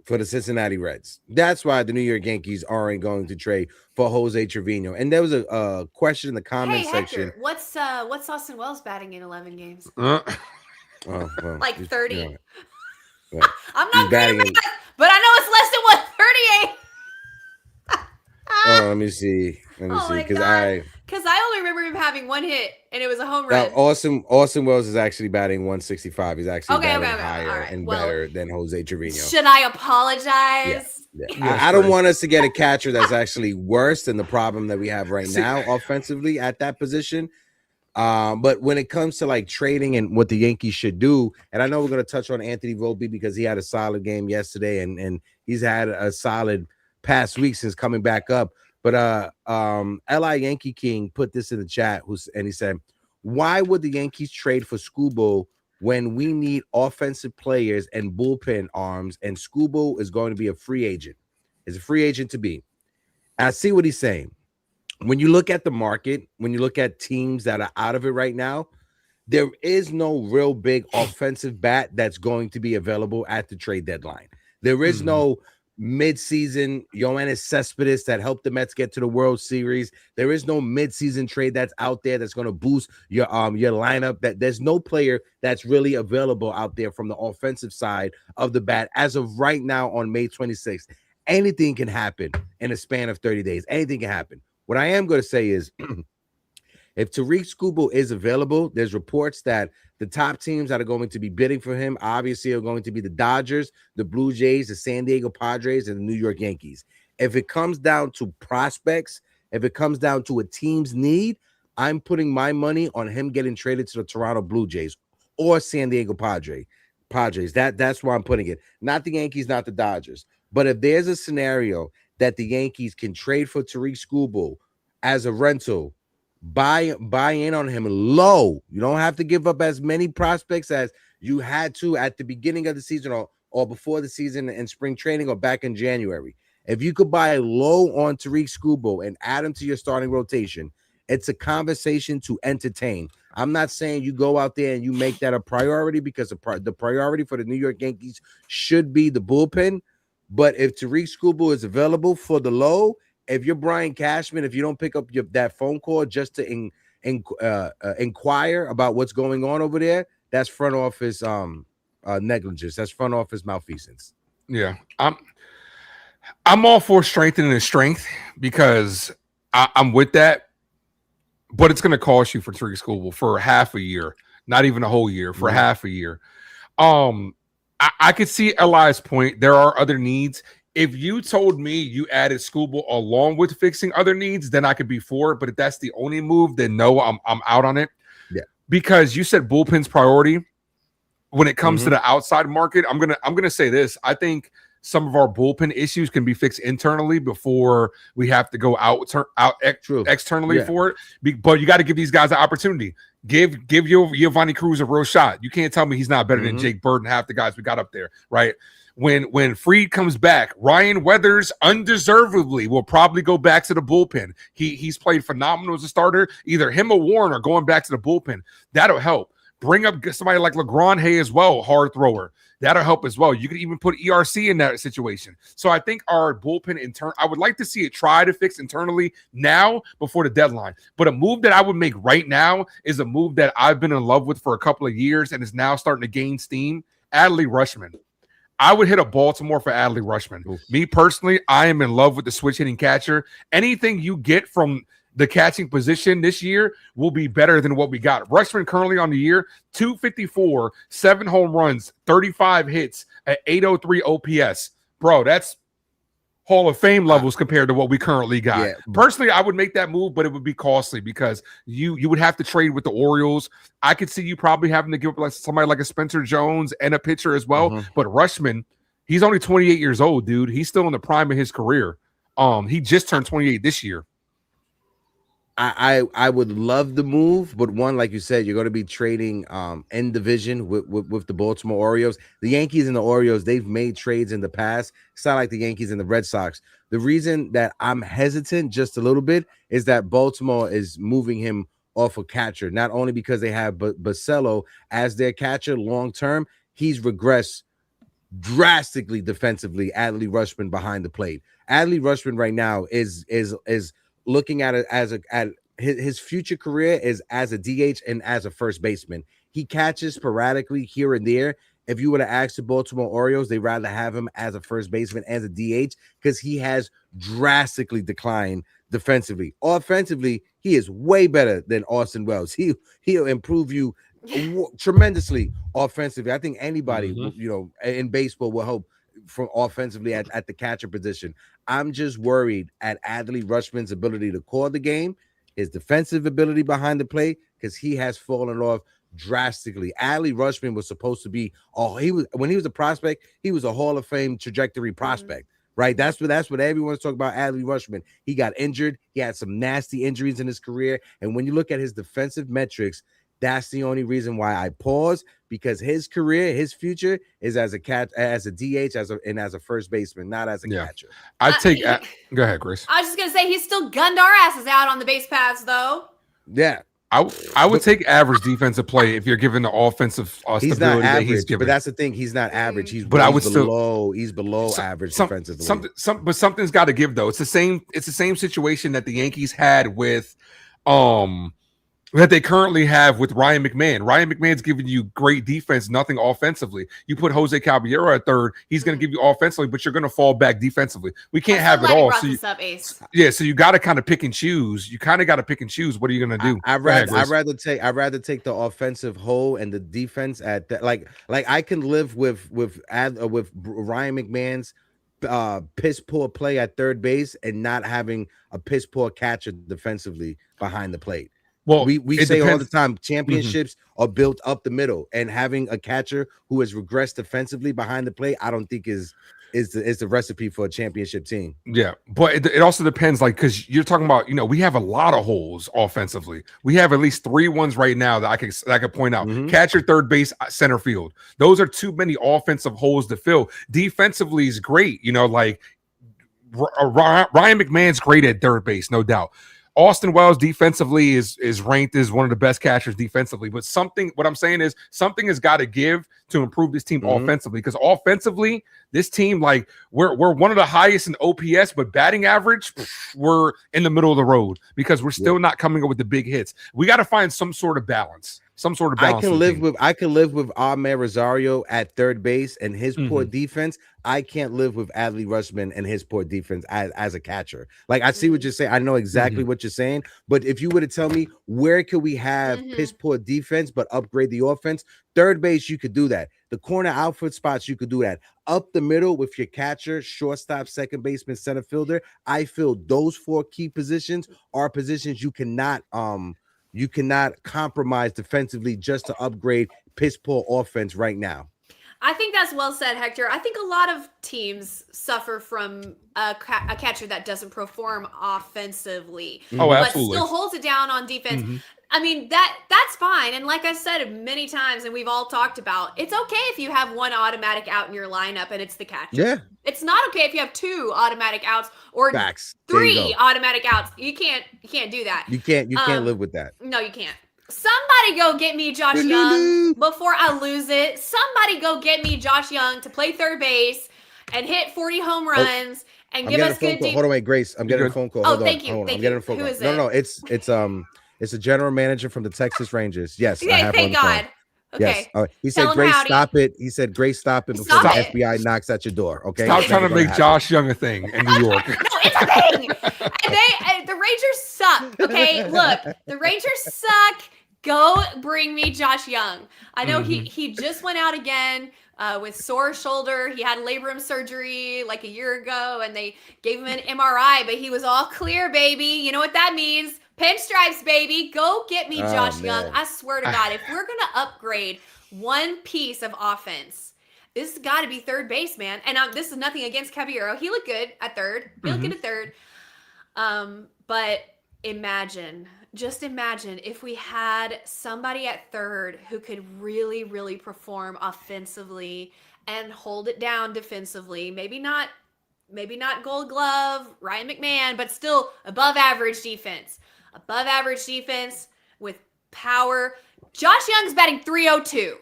for the Cincinnati Reds. That's why the New York Yankees aren't going to trade for Jose Trevino. And there was a question in the comment section. Hector, what's Austin Wells batting in 11 games? Well, like 30. You know, I'm not good at math, but I know it's less than 138. Let me see. Because I only remember him having 1 hit, and it was a home run. Austin Wells is actually batting 165. He's actually batting higher and better than Jose Trevino. Should I apologize? Yeah. I don't want us to get a catcher that's actually worse than the problem that we have right now offensively at that position. But when it comes to like trading and what the Yankees should do, and I know we're going to touch on Anthony Volpe because he had a solid game yesterday and he's had a solid past week since coming back up. But LI Yankee King put this in the chat and he said, why would the Yankees trade for Skubal when we need offensive players and bullpen arms, and Skubal is going to be a free agent? Is a free agent to be. I see what he's saying. When you look at the market, when you look at teams that are out of it right now, there is no real big offensive bat that's going to be available at the trade deadline. There is no midseason Yoenis Cespedes that helped the Mets get to the World Series. There is no midseason trade that's out there that's going to boost your lineup. That there's no player that's really available out there from the offensive side of the bat as of right now on May 26th. Anything can happen in a span of 30 days. Anything can happen. What I am going to say is if Tarik Skubal is available, there's reports that the top teams that are going to be bidding for him obviously are going to be the Dodgers, the Blue Jays, the San Diego Padres, and the New York Yankees. If it comes down to prospects, if it comes down to a team's need, I'm putting my money on him getting traded to the Toronto Blue Jays or San Diego Padres. That's where I'm putting it. Not the Yankees, not the Dodgers. But if there's a scenario that the Yankees can trade for Tarik Skubal as a rental, buy in on him low. You don't have to give up as many prospects as you had to at the beginning of the season or before the season in spring training or back in January. If you could buy low on Tarik Skubal and add him to your starting rotation, it's a conversation to entertain. I'm not saying you go out there and you make that a priority because the priority for the New York Yankees should be the bullpen. But if Tarik Skubal is available for the low, if you're Brian Cashman, if you don't pick up that phone call just to inquire about what's going on over there, that's front office negligence. That's front office malfeasance. Yeah, I'm all for strengthening the strength because I'm with that, but it's going to cost you for Tarik Skubal for half a year, not even a whole year, for half a year. I could see Eli's point. There are other needs. If you told me you added Skubal along with fixing other needs, then I could be for it. But if that's the only move, then no, I'm out on it. Yeah, because you said bullpen's priority when it comes to the outside market. I'm gonna say this. I think some of our bullpen issues can be fixed internally before we have to go externally for it. But you got to give these guys an opportunity. Give Giovanni Cruz a real shot. You can't tell me he's not better than Jake Bird and half the guys we got up there, right? When Fried comes back, Ryan Weathers undeservedly will probably go back to the bullpen. He's played phenomenal as a starter. Either him or Warren are going back to the bullpen. That'll help. Bring up somebody like LeGrand Hay as well, hard thrower. That'll help as well. You can even put ERC in that situation. So I think our bullpen I would like to see it try to fix internally now before the deadline. But a move that I would make right now is a move that I've been in love with for a couple of years and is now starting to gain steam. Adley Rutschman. I would hit a Baltimore for Adley Rutschman. Oof. Me personally, I am in love with the switch hitting catcher. Anything you get from the catching position this year will be better than what we got. Rutschman currently on the year, 254, 7 home runs, 35 hits at 803 OPS. Bro, that's Hall of Fame levels compared to what we currently got. Yeah. Personally, I would make that move, but it would be costly because you would have to trade with the Orioles. I could see you probably having to give up like somebody like a Spencer Jones and a pitcher as well. But Rutschman, he's only 28 years old, dude. He's still in the prime of his career. He just turned 28 this year. I would love the move, but one, like you said, you're going to be trading in division with the Baltimore Orioles. The Yankees and the Orioles, they've made trades in the past. It's not like the Yankees and the Red Sox. The reason that I'm hesitant just a little bit is that Baltimore is moving him off a catcher, not only because they have Basello as their catcher long term. He's regressed drastically defensively. Adley Rutschman behind the plate. Adley Rutschman right now is looking at it as his future career is as a DH and as a first baseman. He catches sporadically here and there. If you were to ask the Baltimore Orioles, they'd rather have him as a first baseman, as a DH, because he has drastically declined defensively. Offensively, he is way better than Austin Wells. He'll improve you tremendously offensively. I think anybody, in baseball will hope for offensively at the catcher position. I'm just worried at Adley Rutschman's ability to call the game, his defensive ability behind the plate, because he has fallen off drastically. Adley Rutschman was supposed to be when he was a prospect, he was a Hall of Fame trajectory prospect, right? That's what everyone's talking about. Adley Rutschman. He got injured. He had some nasty injuries in his career, and when you look at his defensive metrics, that's the only reason why I pause, because his career, his future is as a DH, as a first baseman, not as a catcher. Go ahead, Chris. I was just gonna say he's still gunned our asses out on the base paths, though. Yeah, I would take average defensive play if you're given the offensive stability he's not average, that he's given. But that's the thing, he's not average. He's below average defensively. But something's got to give though. It's the same situation that the Yankees had with that they currently have with Ryan McMahon. Ryan McMahon's giving you great defense, nothing offensively. You put Jose Caballero at third, he's going to give you offensively, but you're going to fall back defensively. We can't have it all. So you got to kind of pick and choose. You kind of got to pick and choose. What are you going to do? I'd rather take the offensive hole and the defense at that. Like I can live with Ryan McMahon's piss poor play at third base and not having a piss poor catcher defensively behind the plate. Well, we say all the time, championships are built up the middle, and having a catcher who has regressed defensively behind the plate, I don't think is the recipe for a championship team. Yeah, but it also depends, like, because you're talking about, we have a lot of holes offensively. We have at least 3 ones right now that I could point out. Catcher, third base, center field. Those are too many offensive holes to fill. Defensively is great, like Ryan McMahon's great at third base, no doubt. Austin Wells defensively is ranked as one of the best catchers defensively, but what I'm saying is something has got to give to improve this team offensively, because offensively, this team, like, we're one of the highest in OPS, but batting average, we're in the middle of the road because we're still not coming up with the big hits. We got to find some sort of balance. I can live with Ahmed Rosario at third base and his poor defense. I can't live with Adley Rutschman and his poor defense as a catcher. Like, I see what you're saying. I know exactly what you're saying. But if you were to tell me where could we have piss poor defense but upgrade the offense, third base, you could do that. The corner outfield spots, you could do that. Up the middle with your catcher, shortstop, second baseman, center fielder, I feel those 4 key positions are positions you cannot compromise defensively just to upgrade piss poor offense right now. I think that's well said, Hector. I think a lot of teams suffer from a catcher that doesn't perform offensively, Oh, but absolutely. still holds it down on defense. Mhm. I mean, that's fine. And like I said many times, and we've all talked about, it's okay if you have one automatic out in your lineup and it's the catcher. Yeah. It's not okay if you have 2 automatic outs or Facts. There you 3 go. automatic outs. You can't do that. You can't live with that. No, you can't. Somebody go get me Josh Young before I lose it. Somebody go get me Josh Young to play third base and hit 40 home runs and I'm give getting us a phone good call. Hold on, wait, Grace. I'm getting a phone call. Oh, Hold on. thank you. Hold on. Thank I'm getting you. a phone Who call. is No, it? it's a general manager from the Texas Rangers. Yes, I Okay, have her on thank the phone. God. Okay. Yes. He Tell said, him Grace, howdy. stop it. He said, Grace, stop it before Stop the it. FBI knocks at your door. Okay. Stop It's trying to never make gonna Josh Young a thing in New York. No, it's a thing. And the Rangers suck. Okay, look, the Rangers suck. Go bring me Josh Young. I know he just went out again with sore shoulder. He had labrum surgery like a year ago, and they gave him an MRI, but he was all clear, baby. You know what that means? Pinstripes, baby. Go get me Josh Young. I swear to God, if we're gonna upgrade one piece of offense, this has got to be third base, man. And this is nothing against Caballero. He looked good at third. He looked good at third. But just imagine if we had somebody at third who could really, really perform offensively and hold it down defensively. Maybe not Gold Glove, Ryan McMahon, but still above average defense. Above average defense with power. Josh Young's batting .302.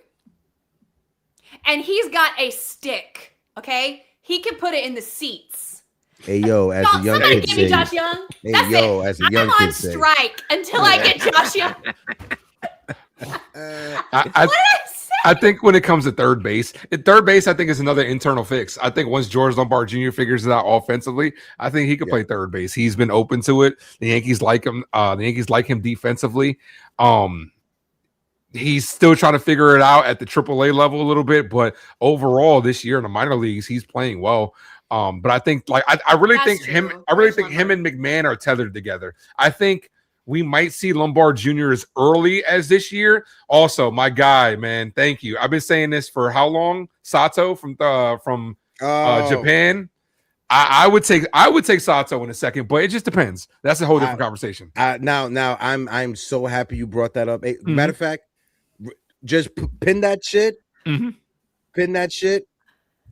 And he's got a stick, okay? He can put it in the seats. Hey, yo, as a young somebody kid give me says. Josh Young. Hey, That's yo, it. as a young I'm on kid says. strike until I get Josh Young. I think when it comes to third base, I think is another internal fix. I think once George Lombard Jr. figures it out offensively, I think he could play third base. He's been open to it. The Yankees like him. The Yankees like him defensively. He's still trying to figure it out at the AAA level a little bit, but overall this year in the minor leagues, he's playing well. But I think I really think him and McMahon are tethered together. I think we might see Lombard Jr. as early as this year. Also, my guy, man, thank you. I've been saying this for how long? Sato from Japan. I would take Sato in a second, but it just depends. That's a whole different conversation. Now I'm so happy you brought that up. Hey, matter of fact, just pin that shit. Pin that shit,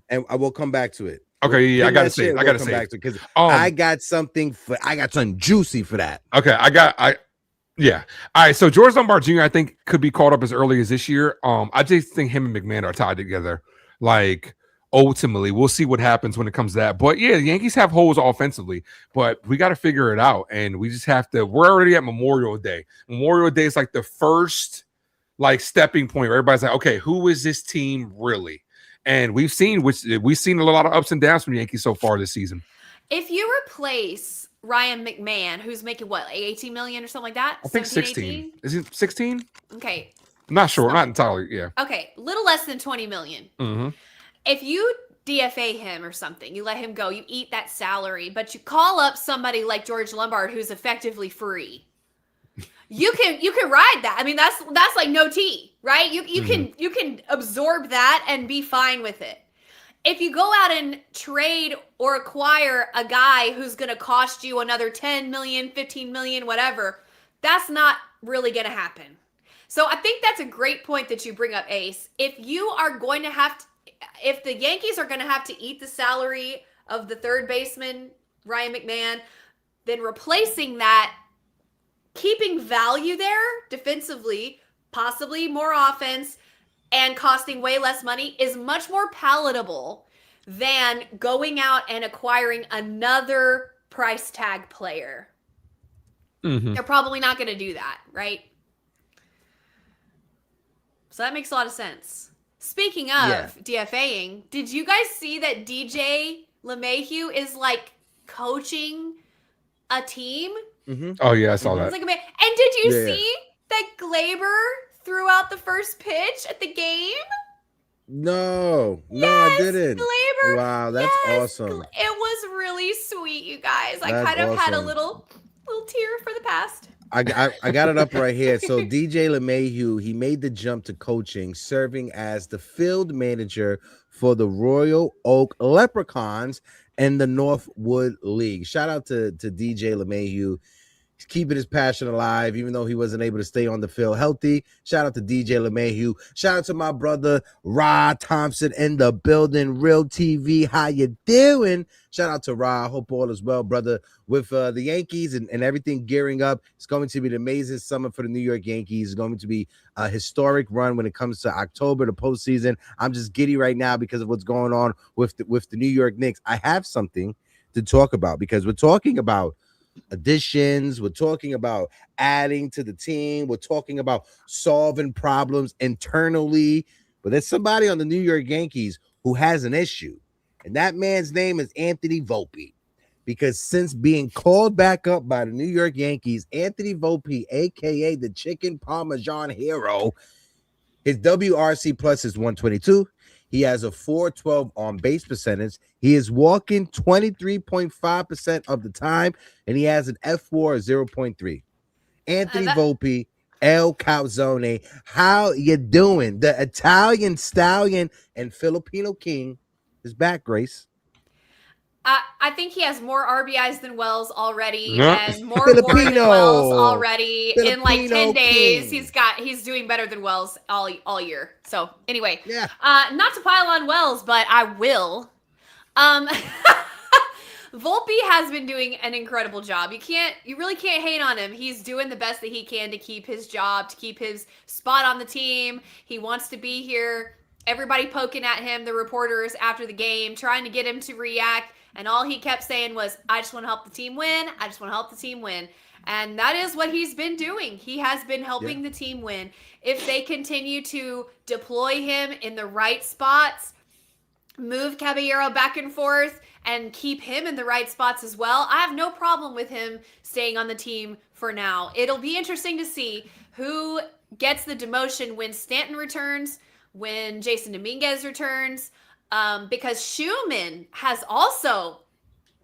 and I will come back to it. Okay, yeah, I gotta say it. Because I got something juicy for that. Okay, yeah. All right, so George Lombard Jr. I think could be caught up as early as this year. I just think him and McMahon are tied together. Like ultimately, we'll see what happens when it comes to that. But yeah, the Yankees have holes offensively, but we got to figure it out, and we just have to. We're already at Memorial Day. Memorial Day is like the first stepping point where everybody's like, okay, who is this team really? And we've seen a lot of ups and downs from the Yankees so far this season. If you replace Ryan McMahon, who's making what, like $18 million or something like that? I think 16. 18? Is it 16? Okay. I'm not sure. Not entirely. Yeah. Okay, little less than 20 million. If you DFA him or something, you let him go, you eat that salary, but you call up somebody like George Lombard who's effectively free. You can ride that. I mean, that's like no tea, right? You can absorb that and be fine with it. If you go out and trade or acquire a guy who's going to cost you another 10 million, 15 million, whatever, that's not really going to happen. So I think that's a great point that you bring up, Ace. If the Yankees are going to have to eat the salary of the third baseman, Ryan McMahon, then replacing that, keeping value there defensively, possibly more offense, and costing way less money is much more palatable than going out and acquiring another price tag player. They're probably not going to do that, right? So that makes a lot of sense. Speaking of DFAing, did you guys see that DJ LeMahieu is coaching a team? Oh yeah, I saw that. And did you see that Glaber threw out the first pitch at the game? No, I didn't. Glaber. Wow, that's awesome. It was really sweet, you guys. I That's kind of had a awesome. little tear for the past. I got it up right here. So DJ LeMahieu, he made the jump to coaching, serving as the field manager for the Royal Oak Leprechauns in the Northwood League. Shout out to DJ LeMahieu. He's keeping his passion alive, even though he wasn't able to stay on the field healthy. Shout out to DJ LeMahieu. Shout out to my brother Rod Thompson in the building. Real TV, how you doing? Shout out to Rod. Hope all is well, brother. With the Yankees and everything gearing up, it's going to be an amazing summer for the New York Yankees. It's going to be a historic run when it comes to October, the postseason. I'm just giddy right now because of what's going on with the New York Knicks. I have something to talk about because we're talking about additions, we're talking about adding to the team, we're talking about solving problems internally, but there's somebody on the New York Yankees who has an issue, and that man's name is Anthony Volpe. Because since being called back up by the New York Yankees, Anthony Volpe, aka the Chicken Parmesan Hero, his WRC plus is 122. He has a 412 on base percentage. He is walking 23.5% of the time, and he has an F4 of 0.3. Anthony Volpe, El Calzone, how you doing? The Italian stallion and Filipino king is back, Grace. I think he has more RBIs than Wells already, Yeah. and more WAR than Wells already. In like Filipino 10 days, king. he's doing better than Wells all year. So anyway, Yeah. not to pile on Wells, but I will. Volpe has been doing an incredible job. You really can't hate on him. He's doing the best that he can to keep his job, to keep his spot on the team. He wants to be here. Everybody poking at him, the reporters after the game, trying to get him to react. And all he kept saying was, I just want to help the team win. I just want to help the team win. And that is what he's been doing. He has been helping the team win. If they continue to deploy him in the right spots, move Caballero back and forth, and keep him in the right spots as well, I have no problem with him staying on the team for now. It'll be interesting to see who gets the demotion when Stanton returns, when Jason Dominguez returns, because Schumann has also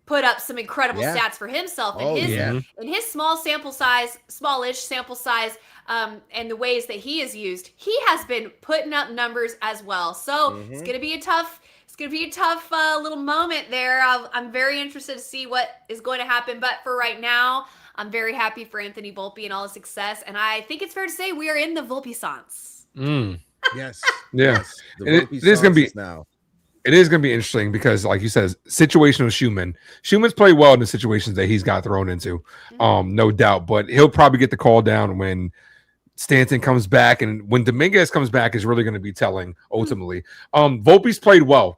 put up some incredible stats for himself in his smallish sample size, and the ways that he is used. He has been putting up numbers as well. So it's gonna be a tough little moment there. I'm very interested to see what is going to happen. But for right now, I'm very happy for Anthony Volpe and all his success. And I think it's fair to say we are in the Volpe-sance. Yes. Yeah. Yes. It is going to be now. It is going to be interesting because, like you said, situational Schumann. Schumann's played well in the situations that he's got thrown into, no doubt. But he'll probably get the call down when Stanton comes back, and when Dominguez comes back is really going to be telling ultimately. Volpe's played well.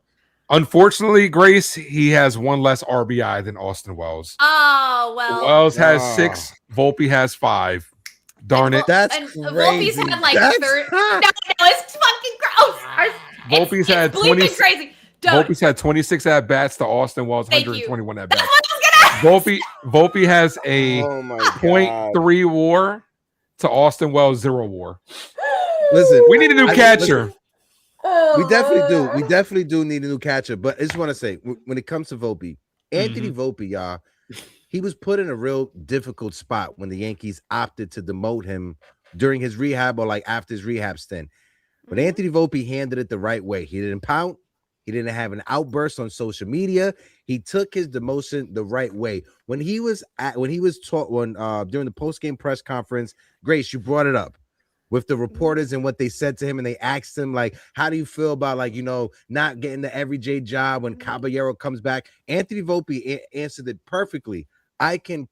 Unfortunately, Grace, he has one less RBI than Austin Wells. Oh, well. Wells has 6. Volpe has 5. Darn it. That's and crazy. Volpe's had like 30. No, it's fucking gross. Volpe's had 20. Crazy. Volpe's had 26 at bats to Austin Wells 121 at bats. That's what I was gonna Volpe has a 0.3 WAR to Austin Wells 0 WAR. Listen, we need a new catcher. We definitely do need a new catcher. But I just want to say, when it comes to Volpe, Anthony Volpe, y'all, he was put in a real difficult spot when the Yankees opted to demote him during his rehab or like after his rehab stint. But Anthony Volpe handled it the right way. He didn't pout. He didn't have an outburst on social media. He took his demotion the right way. When he was during the post-game press conference, Grace, you brought it up with the reporters and what they said to him, and they asked him, like, how do you feel about, like, not getting the everyday job when Caballero comes back? Anthony Volpe answered it perfectly. I can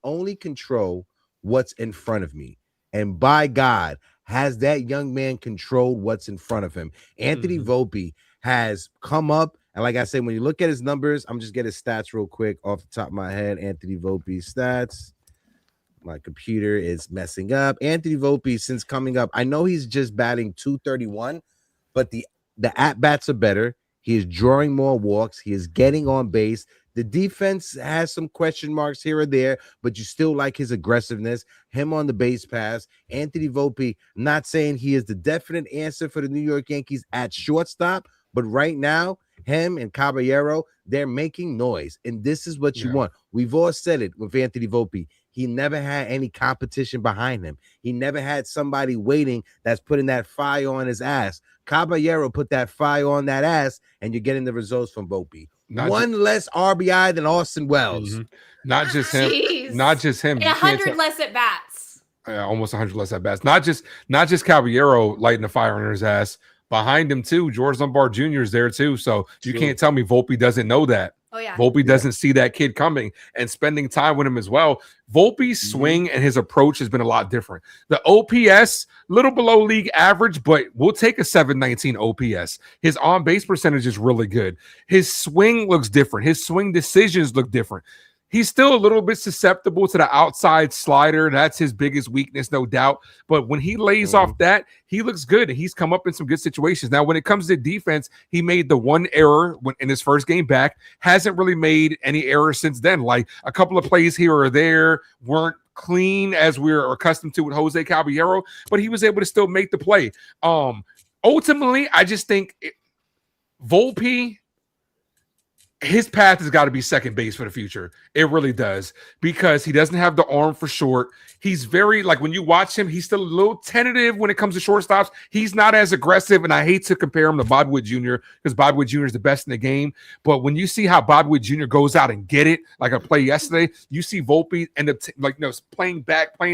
only control what's in front of me. And by God, has that young man controlled what's in front of him? Anthony Volpe has come up, and like I said, when you look at his numbers, I'm just getting his stats real quick off the top of my head. Anthony Volpe stats. My computer is messing up. Anthony Volpe, since coming up, I know he's just batting 231, but the at-bats are better. He is drawing more walks. He is getting on base. The defense has some question marks here or there, but you still like his aggressiveness, him on the base pass. Anthony Volpe, not saying he is the definite answer for the New York Yankees at shortstop, but right now, him and Caballero, they're making noise. And this is what you want. We've all said it with Anthony Volpe. He never had any competition behind him. He never had somebody waiting that's putting that fire on his ass. Caballero put that fire on that ass, and you're getting the results from Volpe. One less RBI than Austin Wells. Not just him. Jeez. Not just him. And 100 less at bats. Almost 100 less at bats. Not just Caballero lighting the fire under his ass. Behind him too, George Lombard Jr. is there too. So you can't tell me Volpe doesn't know that. Oh yeah, Volpe doesn't see that kid coming and spending time with him as well. Volpe's swing and his approach has been a lot different. The OPS, little below league average, but we'll take a 719 OPS. His on base percentage is really good. His swing looks different. His swing decisions look different. He's still a little bit susceptible to the outside slider. That's his biggest weakness, no doubt. But when he lays off that, he looks good, and he's come up in some good situations. Now, when it comes to defense, he made the one error in his first game back. Hasn't really made any errors since then. Like a couple of plays here or there weren't clean as we're accustomed to with Jose Caballero, but he was able to still make the play. Ultimately, I just think Volpe, his path has got to be second base for the future. It really does, because he doesn't have the arm for short. He's very, like, when you watch him, he's still a little tentative when it comes to shortstops. He's not as aggressive, and I hate to compare him to Bob Wood Jr. because Bob Wood Jr. is the best in the game. But when you see how Bob Wood Jr. goes out and get it, like a play yesterday, you see Volpe end up playing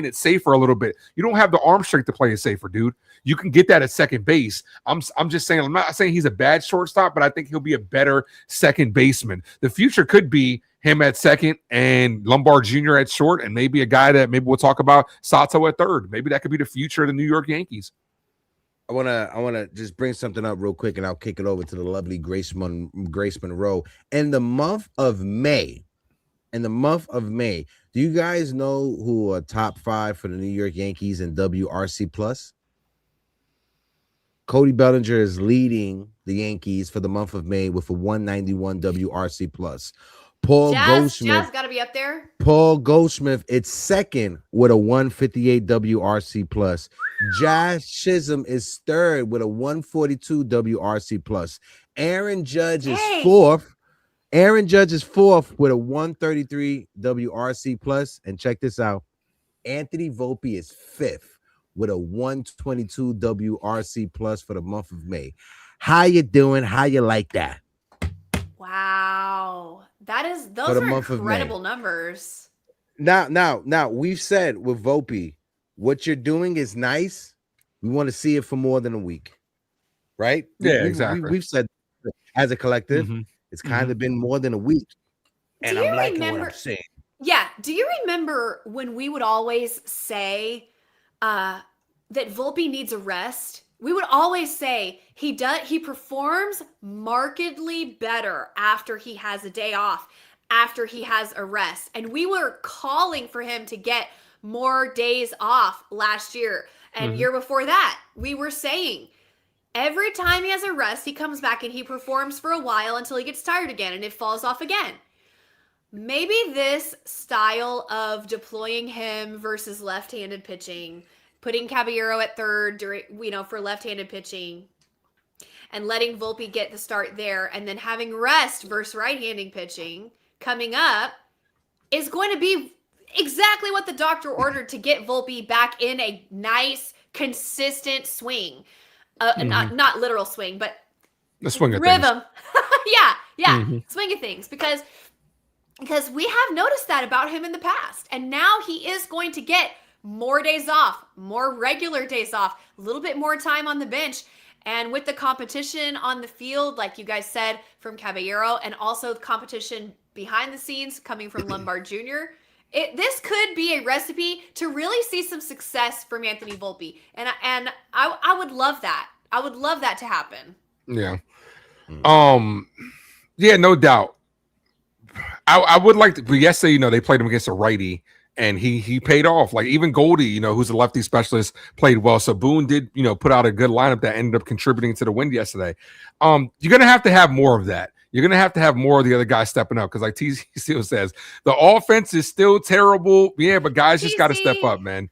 it safer a little bit. You don't have the arm strength to play it safer, dude. You can get that at second base. I'm just saying, I'm not saying he's a bad shortstop, but I think he'll be a better second baseman. The future could be him at second and Lombard Jr. at short, and maybe a guy that maybe we'll talk about, Sato at third. Maybe that could be the future of the New York Yankees. I wanna just bring something up real quick, and I'll kick it over to the lovely Grace Monroe. In the month of May, do you guys know who are top 5 for the New York Yankees in WRC plus? Cody Bellinger is leading the Yankees for the month of May with a 191 WRC plus. Jazz got to be up there. Paul Goldschmidt, it's second with a 158 WRC plus. Jazz Chisholm is third with a 142 WRC plus. Aaron Judge is fourth. With a 133 WRC plus. And check this out. Anthony Volpe is fifth with a 122 WRC plus for the month of May. How you doing? How you like that? Wow. Those are incredible numbers. Now, we've said with Volpe, what you're doing is nice. We want to see it for more than a week. Right? Yeah, exactly. We've said as a collective, it's kind of been more than a week. And I'm liking what I'm saying. Yeah. Do you remember when we would always say that Volpe needs a rest? We would always say he performs markedly better after he has a day off, after he has a rest. And we were calling for him to get more days off last year. And year before that, we were saying every time he has a rest, he comes back and he performs for a while until he gets tired again and it falls off again. Maybe this style of deploying him versus left-handed pitching, putting Caballero at third for left-handed pitching, and letting Volpe get the start there, and then having rest versus right-handed pitching coming up is going to be exactly what the doctor ordered to get Volpe back in a nice, consistent swing. Not literal swing, but the swing of rhythm. Swing of things, because we have noticed that about him in the past, and now he is going to get more days off, more regular days off, a little bit more time on the bench. And with the competition on the field, like you guys said, from Caballero, and also the competition behind the scenes coming from Lombard Jr., this could be a recipe to really see some success from Anthony Volpe. And I would love that. I would love that to happen. Yeah. Yeah, no doubt. I would like to, but yesterday, they played him against a righty, and he paid off. Like, even Goldie, who's a lefty specialist, played well. So Boone did, put out a good lineup that ended up contributing to the win yesterday. You're going to have more of that. You're going to have more of the other guys stepping up, because like TC still says, the offense is still terrible. Yeah, but guys just got to step up, man.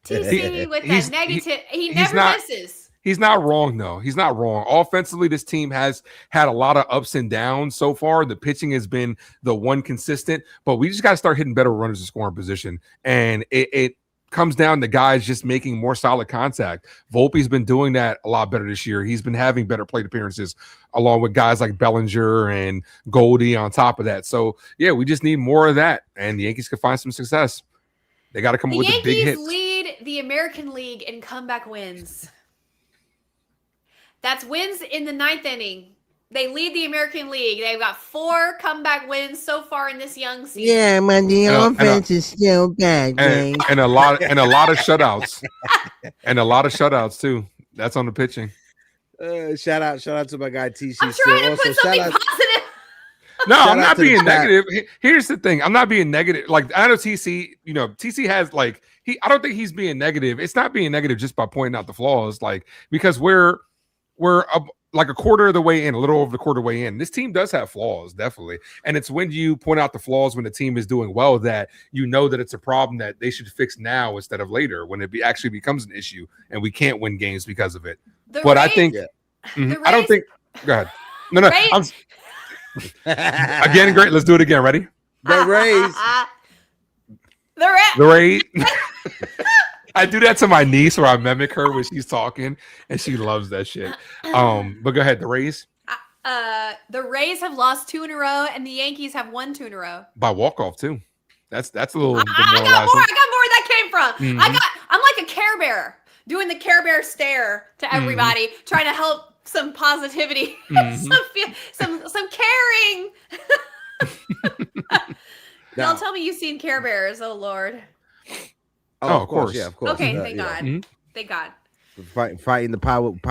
TC with that negative. He never misses. He's not wrong, though. He's not wrong. Offensively, this team has had a lot of ups and downs so far. The pitching has been the one consistent, but we just got to start hitting better runners in scoring position. And it comes down to guys just making more solid contact. Volpe's been doing that a lot better this year. He's been having better plate appearances along with guys like Bellinger and Goldie on top of that. So, yeah, we just need more of that, and the Yankees can find some success. They got to come up with the big hits. The Yankees lead the American League in comeback wins. That's wins in the 9th inning. They lead the American League. They've got 4 comeback wins so far in this young season. Yeah, man, the offense is still bad, man. And a lot of shutouts. And a lot of shutouts too. That's on the pitching. Shout out to my guy TC. I'm trying to put something positive. No, I'm not being negative. Here's the thing. I'm not being negative. Like, I know TC, TC has like I don't think he's being negative. It's not being negative just by pointing out the flaws, like, because we're like a quarter of the way in, a little over the quarter way in. This team does have flaws, definitely. And it's when you point out the flaws when the team is doing well that you know that it's a problem that they should fix now instead of later when it actually becomes an issue and we can't win games because of it. I think I don't think go ahead. No. Again, great. Let's do it again. Ready? The Rays. The Rays. I do that to my niece where I mimic her when she's talking, and she loves that shit. But go ahead, the Rays. The Rays have lost 2 in a row, and the Yankees have won 2 in a row. By walk-off, too. That's a little I got more where that came from. Mm-hmm. I'm like a Care Bear doing the Care Bear stare to everybody, trying to help some positivity, some caring. Y'all tell me you've seen Care Bears. Oh Lord. Oh, of course. Yeah, of course. Okay, thank God. Mm-hmm. Thank God.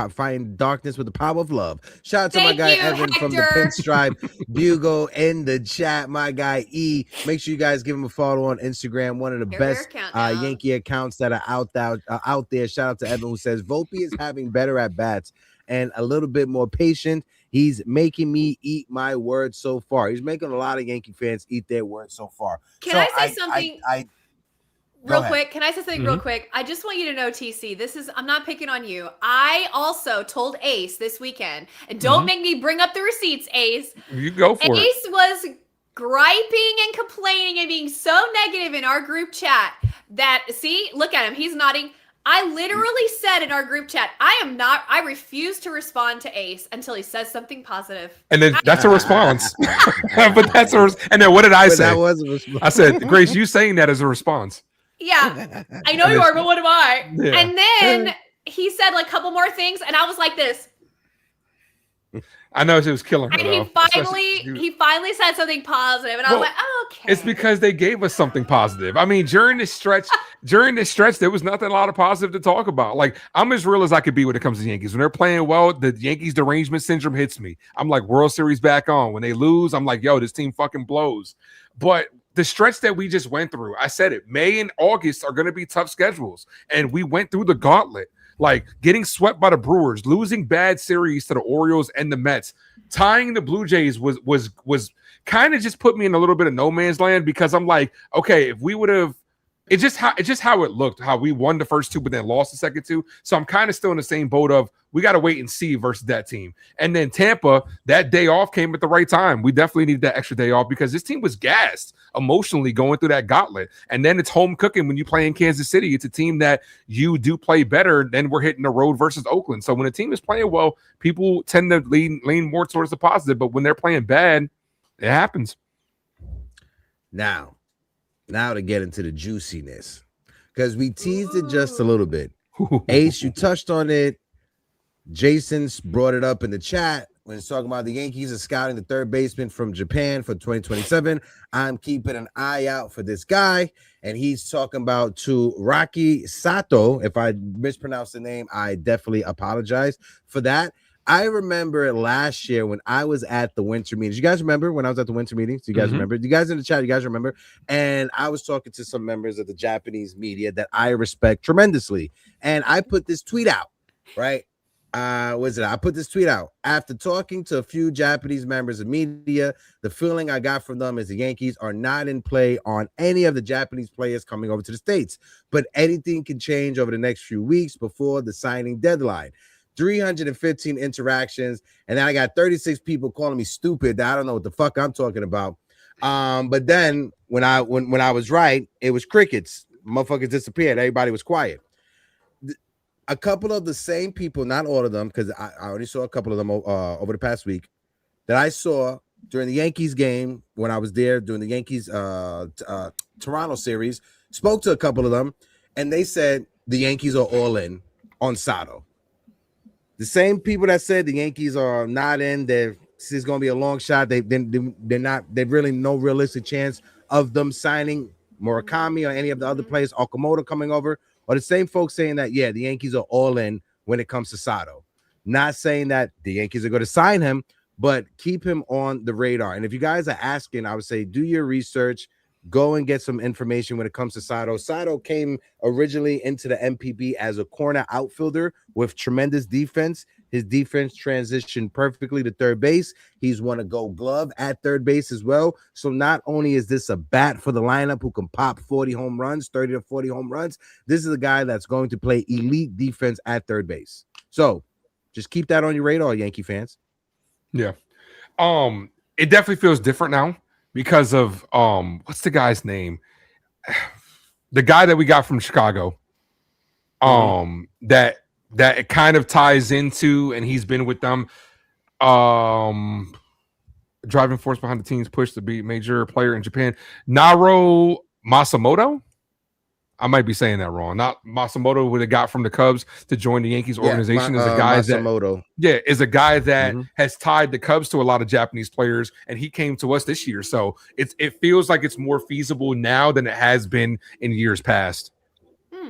Fighting darkness with the power of love. Shout out to my guy Evan Hector. from the Pinstripe Bugle in the chat. My guy E. Make sure you guys give him a follow on Instagram. One of the best Yankee accounts that are out there. Shout out to Evan who says Volpe is having better at bats and a little bit more patient. He's making me eat my words so far. He's making a lot of Yankee fans eat their words so far. Can I say something? Real quick, can I say something real quick? I just want you to know, TC, I'm not picking on you. I also told Ace this weekend, and don't make me bring up the receipts, Ace. You go for it. Ace was griping and complaining and being so negative in our group chat that, see, look at him. He's nodding. I literally said in our group chat, I refuse to respond to Ace until he says something positive. And then that's a response. But and then what did I say? That was a response. I said, Grace, you saying that as a response. Yeah, I know you are, but what am I? Yeah. And then he said like a couple more things, and I was like this. I know she was killing her. And he finally said something positive, and I was like, oh, okay. It's because they gave us something positive. I mean, during this stretch, there was nothing a lot of positive to talk about. Like, I'm as real as I could be when it comes to the Yankees. When they're playing well, the Yankees derangement syndrome hits me. I'm like, World Series back on. When they lose, I'm like, yo, this team fucking blows. But the stretch that we just went through, I said it, May and August are going to be tough schedules. And we went through the gauntlet, like getting swept by the Brewers, losing bad series to the Orioles and the Mets, tying the Blue Jays was kind of just put me in a little bit of no man's land because I'm like, okay, if we would have, it's just how it looked, how we won the first 2, but then lost the second 2. So I'm kind of still in the same boat of we got to wait and see versus that team. And then Tampa, that day off came at the right time. We definitely needed that extra day off because this team was gassed emotionally going through that gauntlet. And then it's home cooking when you play in Kansas City. It's a team that you do play better than we're hitting the road versus Oakland. So when a team is playing well, people tend to lean more towards the positive. But when they're playing bad, it happens. Now to get into the juiciness, because we teased it just a little bit. Ace, you touched on it. Jason's brought it up in the chat when he's talking about the Yankees are scouting the third baseman from Japan for 2027. I'm keeping an eye out for this guy, and he's talking about Tarik Sato. If I mispronounce the name, I definitely apologize for that. I remember last year when I was at the winter meetings. You guys remember when I was at the winter meetings? You guys remember? You guys in the chat, you guys remember? And I was talking to some members of the Japanese media that I respect tremendously. And I put this tweet out, right? I put this tweet out after talking to a few Japanese members of media. The feeling I got from them is the Yankees are not in play on any of the Japanese players coming over to the States, but anything can change over the next few weeks before the signing deadline. 315 interactions, and then I got 36 people calling me stupid that I don't know what the fuck I'm talking about. But then when I was right, it was crickets. Motherfuckers disappeared. Everybody was quiet. A couple of the same people, not all of them, because I already saw a couple of them over the past week, that I saw during the Yankees game when I was there during the Yankees Toronto series, spoke to a couple of them, and they said the Yankees are all in on Sato. The same people that said the Yankees are not in, this is going to be a long shot. They're really no realistic chance of them signing Murakami or any of the other players, Okamoto coming over, or the same folks saying that, yeah, the Yankees are all in when it comes to Sato. Not saying that the Yankees are going to sign him, but keep him on the radar. And if you guys are asking, I would say do your research, go and get some information when it comes to Sato. Sato came originally into the MPB as a corner outfielder with tremendous defense. His defense transitioned perfectly to third base. He's won a Gold Glove at third base as well. So not only is this a bat for the lineup who can pop 40 home runs, 30 to 40 home runs, this is a guy that's going to play elite defense at third base. So just keep that on your radar, Yankee fans. Yeah. It definitely feels different now because of what's the guy's name? The guy that we got from Chicago. That it kind of ties into, and he's been with them. Driving force behind the team's push to be major player in Japan. Naro Masamoto. I might be saying that wrong. Not Masamoto, who they got from the Cubs to join the Yankees organization, is a guy Masamoto. is a guy that has tied the Cubs to a lot of Japanese players, and he came to us this year. So it feels like it's more feasible now than it has been in years past.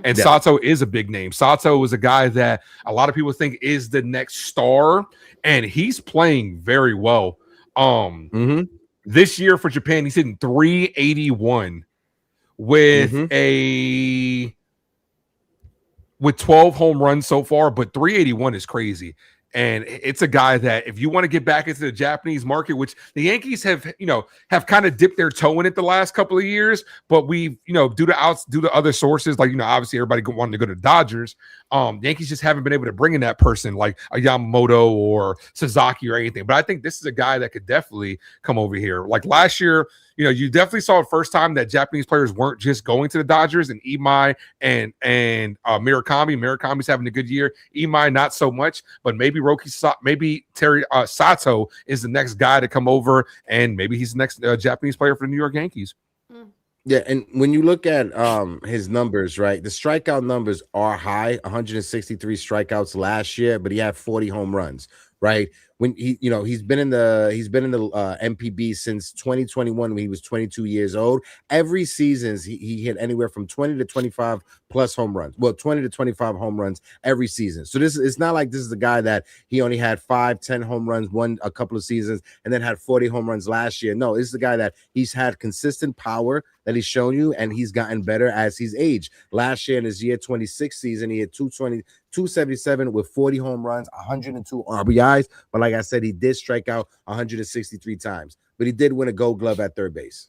And Sato is a big name. Sato is a guy that a lot of people think is the next star, and he's playing very well. This year for Japan, he's hitting 381 with 12 home runs so far, but 381 is crazy. And it's a guy that if you want to get back into the Japanese market, which the Yankees have kind of dipped their toe in it the last couple of years, but we've, due to other sources, like, obviously everybody wanted to go to the Dodgers. Yankees just haven't been able to bring in that person like a Yamamoto or Sasaki or anything. But I think this is a guy that could definitely come over here. Like last year, you definitely saw the first time that Japanese players weren't just going to the Dodgers, and Imai and Murakami. Murakami's having a good year. Imai, not so much, but maybe Terry Sato is the next guy to come over, and maybe he's the next Japanese player for the New York Yankees. Yeah, and when you look at his numbers, right, the strikeout numbers are high. 163 strikeouts last year, but he had 40 home runs, right? When he's been in the MPB since 2021 when he was 22 years old. Every season he hit anywhere from 20 to 25 plus home runs. Well, 20 to 25 home runs every season. So it's not like this is a guy that he only had 5-10 home runs a couple of seasons and then had 40 home runs last year. No, this is a guy that he's had consistent power that he's shown you, and he's gotten better as he's aged. Last year in his year 26 season, he had 277 with 40 home runs, 102 RBIs. But like I said, he did strike out 163 times, but he did win a Gold Glove at third base.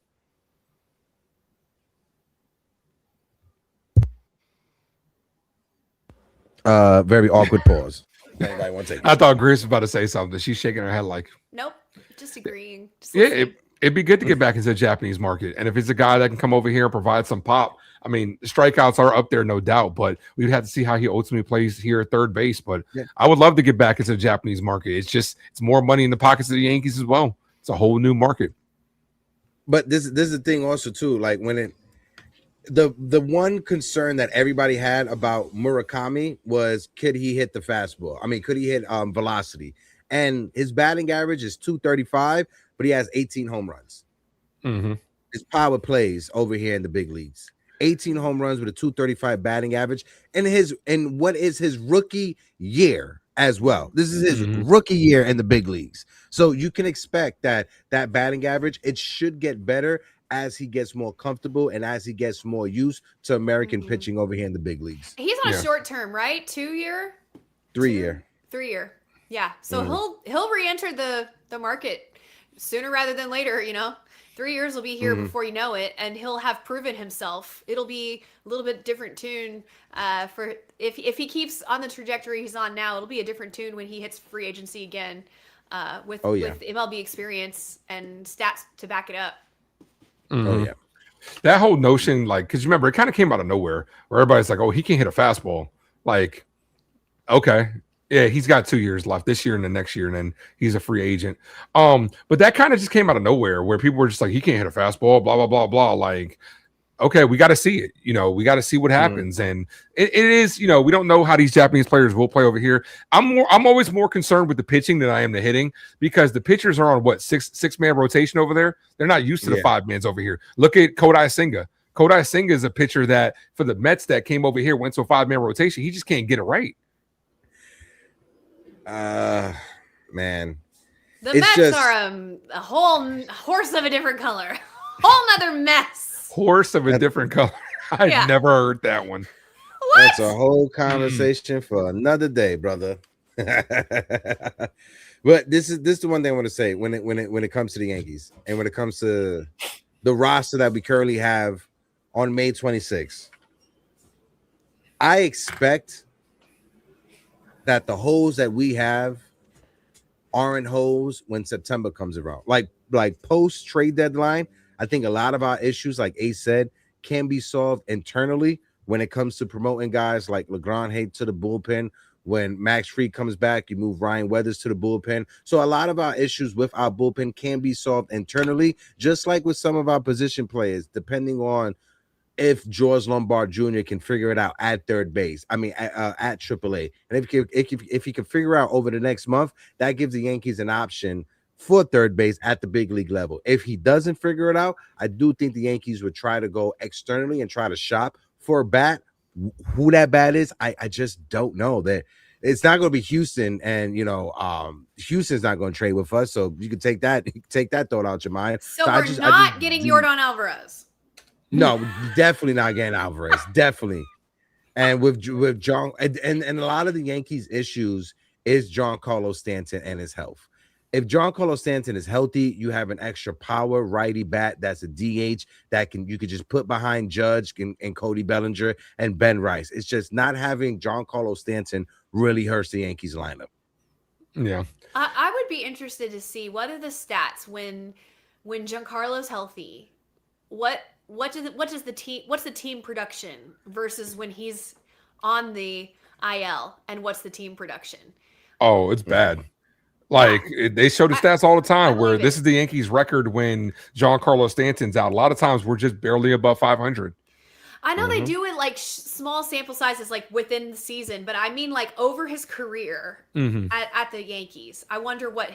Very awkward pause. Anybody want to take it? I thought Grace was about to say something. She's shaking her head like, nope, just agreeing. Just it'd be good to get back into the Japanese market. And if it's a guy that can come over here and provide some pop, I mean, the strikeouts are up there, no doubt, but we'd have to see how he ultimately plays here at third base. But I would love to get back into the Japanese market. It's more money in the pockets of the Yankees as well. It's a whole new market. But this is the thing also too, like when the one concern that everybody had about Murakami was, could he hit the fastball? I mean, could he hit velocity? And his batting average is 235, but he has 18 home runs. His power plays over here in the big leagues. 18 home runs with a 235 batting average, and what is his rookie year as well. This is his rookie year in the big leagues. So you can expect that batting average, it should get better as he gets more comfortable and as he gets more used to American pitching over here in the big leagues. He's on a short term, right? 2 year? 3 year. 3 year. Yeah. So he'll re-enter the market sooner rather than later, 3 3 years will be here before you know it, and he'll have proven himself. It'll be a little bit different tune for if he keeps on the trajectory he's on now. It'll be a different tune when he hits free agency again with MLB experience and stats to back it up. Oh yeah. That whole notion, like, because remember, it kind of came out of nowhere where everybody's like, oh, he can hit a fastball. Like, okay. Yeah, he's got 2 years left, this year and the next year, and then he's a free agent. But that kind of just came out of nowhere where people were just like, he can't hit a fastball, blah, blah, blah, blah. Like, okay, we got to see it. We got to see what happens. And it is, we don't know how these Japanese players will play over here. I'm always more concerned with the pitching than I am the hitting, because the pitchers are on what, six-man rotation over there. They're not used to the 5-mans over here. Look at Kodai Senga. Kodai Senga is a pitcher that for the Mets that came over here, went to a 5-man rotation. He just can't get it right. Man. The Mets are a whole horse of a different color. Whole nother mess. Horse of a different color. I've never heard that one. What? That's a whole conversation for another day, brother. But this is the one thing I want to say when it comes to the Yankees and when it comes to the roster that we currently have on May 26th. I expect that the holes that we have aren't holes when September comes around. Like post trade deadline, I think a lot of our issues, like Ace said, can be solved internally when it comes to promoting guys like LeGrand Hay to the bullpen. When Max Fried comes back, you move Ryan Weathers to the bullpen. So a lot of our issues with our bullpen can be solved internally, just like with some of our position players, depending on if George Lombard Jr. can figure it out at third base. I mean, at AAA. And if he can figure out over the next month, that gives the Yankees an option for third base at the big league level. If he doesn't figure it out, I do think the Yankees would try to go externally and try to shop for a bat. Who that bat is, I just don't know. That it's not going to be Houston, and Houston's not going to trade with us. So you can take that thought out your mind. So we're not getting Yordan Alvarez. No, definitely not getting Alvarez. Definitely. And with John and a lot of the Yankees' issues is Giancarlo Stanton and his health. If Giancarlo Stanton is healthy, you have an extra power righty bat that's a DH that you could just put behind Judge and Cody Bellinger and Ben Rice. It's just not having Giancarlo Stanton really hurts the Yankees lineup. Yeah. I would be interested to see what are the stats when Giancarlo's healthy. What's the team production versus when he's on the IL, and what's the team production? Oh, it's bad. Like they show the stats all the time where this is the Yankees record when Giancarlo Stanton's out. A lot of times we're just barely above 500. I know they do it like small sample sizes, like within the season, but I mean like over his career at the Yankees. I wonder what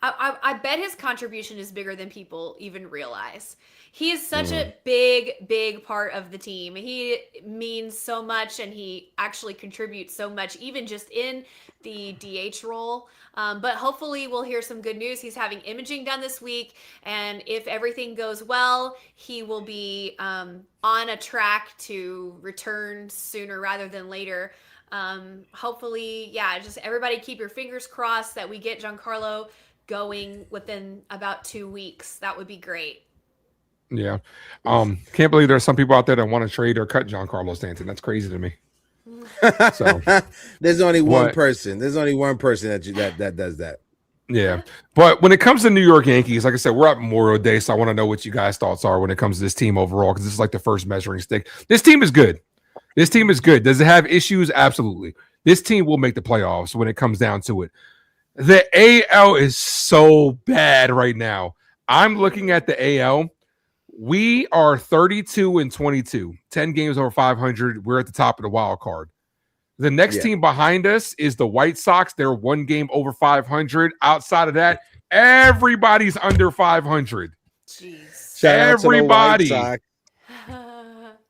I bet his contribution is bigger than people even realize. He is such a big part of the team. He means so much, and he actually contributes so much, even just in the DH role. But hopefully we'll hear some good news. He's having imaging done this week, and if everything goes well, he will be on a track to return sooner rather than later. Hopefully, just everybody keep your fingers crossed that we get Giancarlo going within about 2 weeks. That would be great. Yeah. Can't believe there's some people out there that want to trade or cut Giancarlo Stanton. That's crazy to me. So there's only one person. There's only one person that does that. Yeah. But when it comes to New York Yankees, like I said, we're at Memorial Day, so I want to know what you guys' thoughts are when it comes to this team overall, because this is like the first measuring stick. This team is good. Does it have issues? Absolutely. This team will make the playoffs when it comes down to it. The AL is so bad right now. I'm looking at the AL. We are 32-22, 10 games over 500. We're at the top of the wild card. The next team behind us is the White Sox. They're 1 game over 500. Outside of that, everybody's under 500. Jeez. Everybody.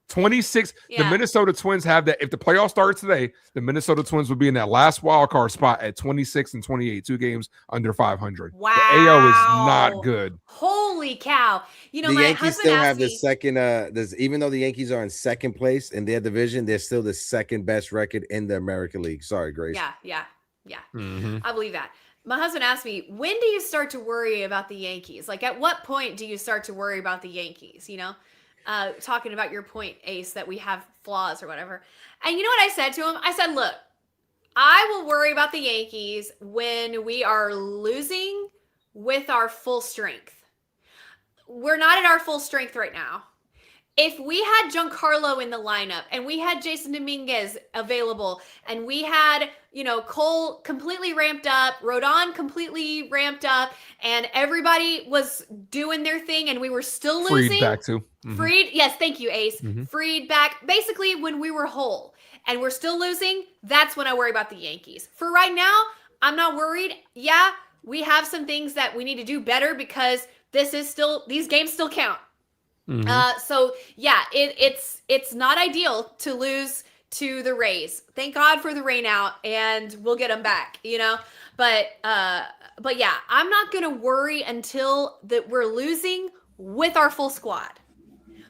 26. The Minnesota Twins have that. If the playoffs started today, the Minnesota Twins would be in that last wild card spot at 26-28, 2 games under 500. Wow. The AL is not good. Holy cow. The Yankees still have the second even though the Yankees are in second place in their division, they're still the second best record in the American League. Sorry, Grace. Yeah. I believe that. my husband asked me, when do you start to worry about the Yankees? Like, at what point do you start to worry about the Yankees? Talking about your point, Ace, that we have flaws or whatever. And you know what I said to him? I said, look, I will worry about the Yankees when we are losing with our full strength. We're not at our full strength right now. If we had Giancarlo in the lineup and we had Jason Dominguez available and we had, Cole completely ramped up, Rodon completely ramped up, and everybody was doing their thing and we were still losing. Freed back too. Freed, yes, thank you, Ace. Freed back, basically when we were whole and we're still losing, that's when I worry about the Yankees. For right now, I'm not worried. Yeah, we have some things that we need to do better because these games still count. So yeah, it's not ideal to lose to the Rays. Thank God for the rain out, and we'll get them back, But yeah, I'm not gonna worry until that we're losing with our full squad,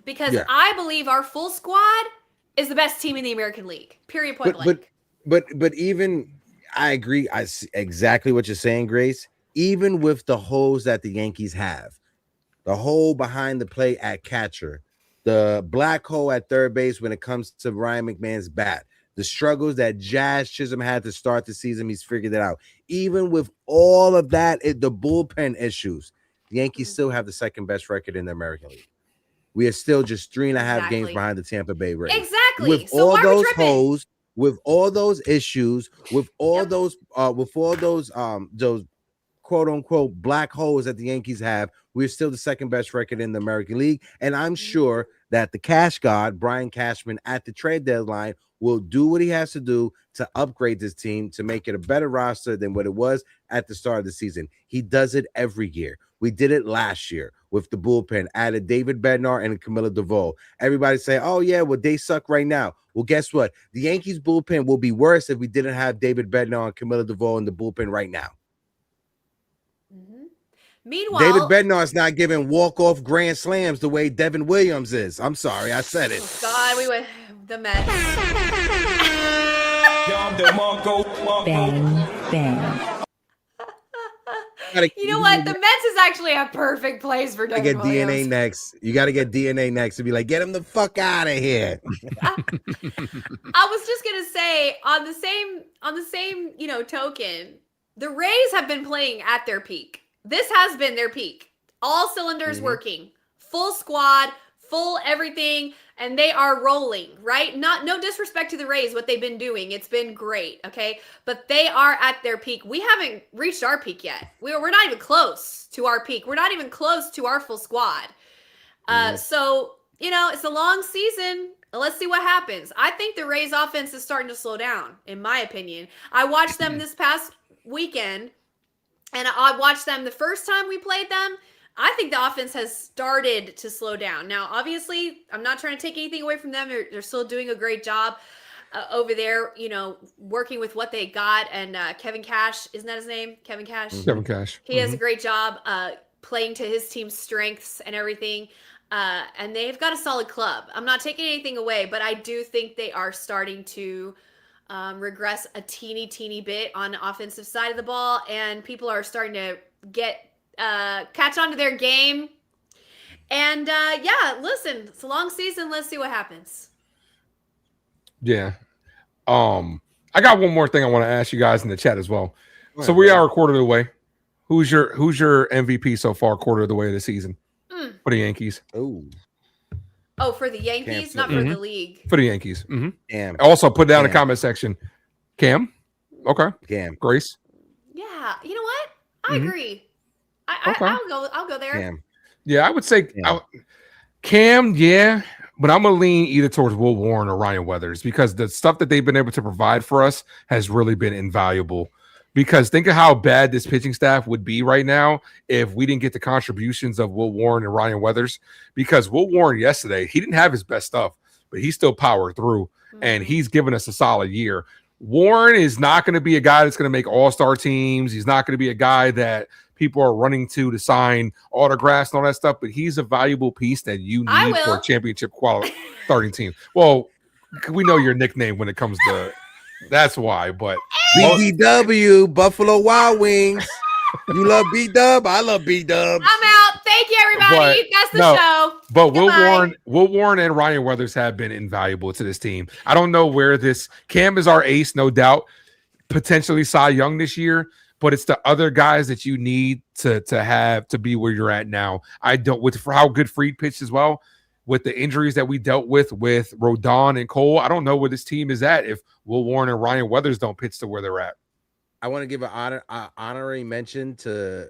because I believe our full squad is the best team in the American League. Period. Point blank. But even I agree. I see exactly what you're saying, Grace. Even with the holes that the Yankees have. The hole behind the plate at catcher, the black hole at third base when it comes to Ryan McMahon's bat, the struggles that Jazz Chisholm had to start the season, he's figured it out. Even with all of that, the bullpen issues, the Yankees still have the second best record in the American League. We are still just 3.5 games behind the Tampa Bay Rays. Exactly. With all those holes, with all those issues, with all those quote unquote black holes that the Yankees have, we're still the second best record in the American League. And I'm sure that the cash god, Brian Cashman, at the trade deadline will do what he has to do to upgrade this team to make it a better roster than what it was at the start of the season. He does it every year. We did it last year with the bullpen, added David Bednar and Camilo Doval. Everybody say, oh yeah, well, they suck right now. Well, guess what? The Yankees bullpen will be worse if we didn't have David Bednar and Camilo Doval in the bullpen right now. Meanwhile, David Bednar is not giving walk-off grand slams the way Devin Williams is. I'm sorry, I said it. Oh God, we went the Mets. Bang, bang. You know what? The Mets is actually a perfect place for Devin Williams. DNA next. You got to get DNA next to be like, get him the fuck out of here. I was just gonna say on the same token, the Rays have been playing at their peak. This has been their peak. All cylinders working, full squad, full everything, and they are rolling, right? No disrespect to the Rays, what they've been doing. It's been great, okay? But they are at their peak. We haven't reached our peak yet. We're not even close to our peak. We're not even close to our full squad. So, it's a long season. Let's see what happens. I think the Rays offense is starting to slow down, in my opinion. I watched them this past weekend, and I watched them the first time we played them. I think the offense has started to slow down. Now, obviously, I'm not trying to take anything away from them. They're still doing a great job over there, working with what they got. And Kevin Cash, isn't that his name? Kevin Cash? Kevin Cash. He has a great job playing to his team's strengths and everything. And they've got a solid club. I'm not taking anything away, but I do think they are starting to regress a teeny bit on the offensive side of the ball, and people are starting to catch on to their game. And listen, it's a long season. Let's see what happens. Yeah. I got one more thing I want to ask you guys in the chat as well. So we are a quarter of the way. Who's your MVP so far, quarter of the way of the season for the Yankees? Oh, for the Yankees, not for the league. For the Yankees. Cam. Also, put down in the comment section. Cam? Okay. Cam. Grace? Yeah. You know what? I agree. I'll go there. Cam. Yeah, I would say Cam, yeah. But I'm going to lean either towards Will Warren or Ryan Weathers because the stuff that they've been able to provide for us has really been invaluable. Because think of how bad this pitching staff would be right now if we didn't get the contributions of Will Warren and Ryan Weathers. Because Will Warren yesterday, he didn't have his best stuff, but he still powered through, and he's given us a solid year. Warren is not going to be a guy that's going to make all-star teams. He's not going to be a guy that people are running to sign autographs and all that stuff, but he's a valuable piece that you need for a championship quality starting team. Well, we know your nickname when it comes to That's why. But BDW, Buffalo Wild Wings. You love B-Dub? I love B-Dubs. I'm out. Thank you, everybody. That's the show. But Goodbye. Will Warren and Ryan Weathers have been invaluable to this team. I don't know where Cam is our ace, no doubt, potentially Cy Young this year, but it's the other guys that you need to have to be where you're at now. I don't for how good Fried pitched as well. With the injuries that we dealt with Rodon and Cole, I don't know where this team is at if Will Warren and Ryan Weathers don't pitch to where they're at. I want to give an honorary mention to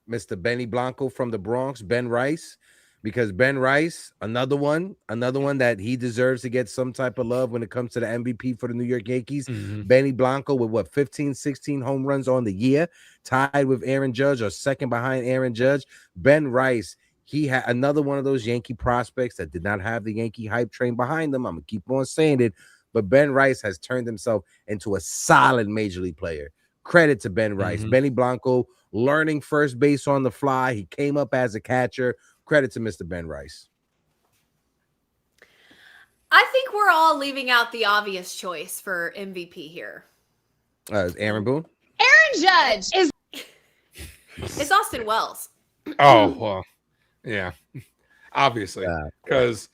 Mr. Benny Blanco from the Bronx, Ben Rice, because Ben Rice, another one that he deserves to get some type of love when it comes to the MVP for the New York Yankees. Benny Blanco with 15, 16 home runs on the year, tied with Aaron Judge or second behind Aaron Judge. Ben Rice, he had another one of those Yankee prospects that did not have the Yankee hype train behind them. I'm going to keep on saying it, but Ben Rice has turned himself into a solid major league player. Credit to Ben Rice. Benny Blanco learning first base on the fly. He came up as a catcher. Credit to Mr. Ben Rice. I think we're all leaving out the obvious choice for MVP here. Is Aaron Boone? Aaron Judge is. It's Austin Wells. Oh, well, yeah, obviously, because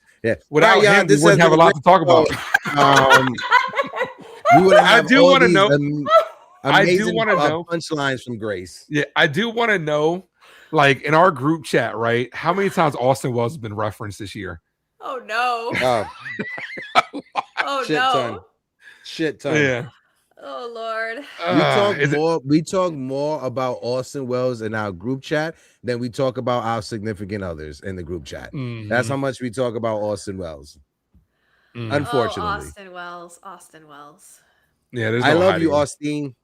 without right, him, we wouldn't have a lot to talk about. I do want to know. I do want to know punchlines from Grace. Yeah, I do want to know, like in our group chat, right? How many times Austin Wells has been referenced this year? Oh no! Oh Shit no! Ton. Shit ton. Yeah. Oh Lord. We talk more about Austin Wells in our group chat than we talk about our significant others in the group chat. That's how much we talk about Austin Wells. Unfortunately. Austin Wells. Yeah, there's I love you, Austin.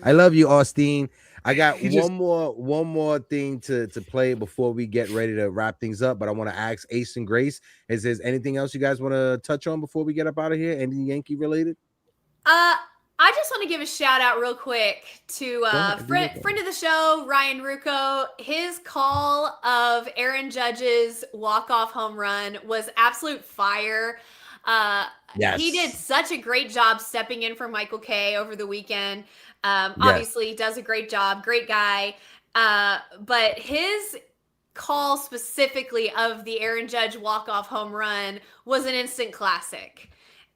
I love you, Austin. I got one more thing to play before we get ready to wrap things up, but I want to ask Ace and Grace, is there anything else you guys want to touch on before we get up out of here? Any Yankee related? I just want to give a shout out real quick to friend of the show, Ryan Rucco. His call of Aaron Judge's walk-off home run was absolute fire. Yes. He did such a great job stepping in for Michael Kay over the weekend. Obviously, does a great job, great guy. But his call specifically of the Aaron Judge walk-off home run was an instant classic.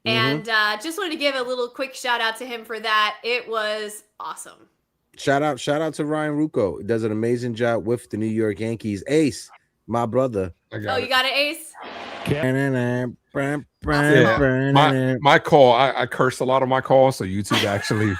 And just wanted to give a little quick shout out to him for that. It was awesome. Shout out to Ryan Rucco. He does an amazing job with the New York Yankees. Ace, my brother. You got it, Ace? My call, I cursed a lot of my calls, so YouTube actually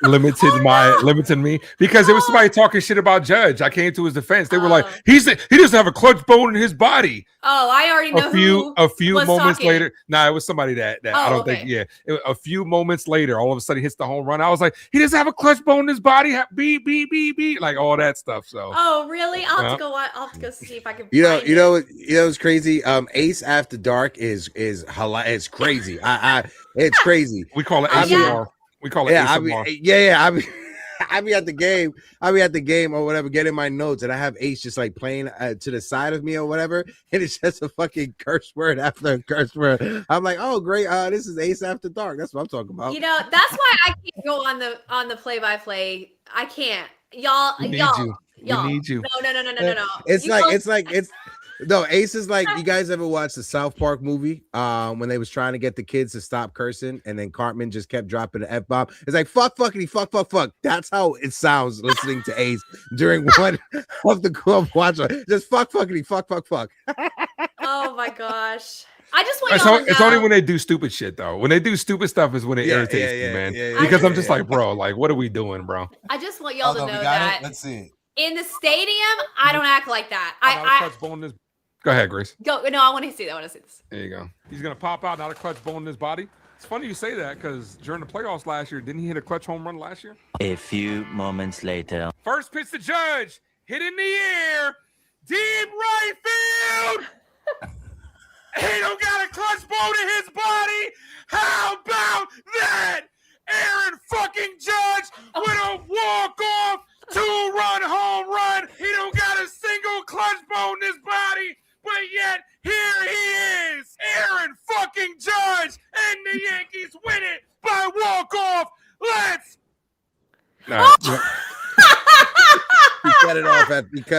limited me because there was somebody talking shit about Judge. I came to his defense. They were like, he doesn't have a clutch bone in his body. Oh, I already know a few moments later. Nah, it was somebody that I don't think. Yeah, a few moments later, all of a sudden he hits the home run. I was like, he doesn't have a clutch bone in his body. Beep, like all that stuff. So. Oh, really? I'll have to go see if I can. You know, it's crazy. Ace After Dark is hilarious. It's crazy. It's crazy. We call it ASMR. We call it ASMR. I be at the game or whatever, getting my notes, and I have Ace just like playing to the side of me or whatever, and it's just a fucking curse word after a curse word. I'm like, oh great, this is Ace After Dark. That's what I'm talking about. You know, that's why I can't go on the play-by-play. I can't. Y'all. We need you. No. No, Ace is like, you guys ever watch the South Park movie when they was trying to get the kids to stop cursing and then Cartman just kept dropping the F-bomb? It's like, fuck. That's how it sounds listening to Ace during one of the club watch. Just fuck. Oh my gosh. I just want y'all to know. It's only when they do stupid shit, though. When they do stupid stuff is when it irritates me, man. Because I'm just like, bro, like, what are we doing, bro? I just want y'all to know that. Let's see. In the stadium, I don't act like that. Go ahead, Grace. No, I want to see that. I want to see this. There you go. He's going to pop out, not a clutch bone in his body. It's funny you say that because during the playoffs last year, didn't he hit a clutch home run last year? A few moments later. First pitch to Judge. Hit in the air. Deep right field. He don't got a clutch bone in his body. How about that? Aaron fucking Judge with a walk-off 2-run home run. He don't got a single clutch bone in his body, but yet here he is. Aaron fucking Judge, and the Yankees win it by right. He cut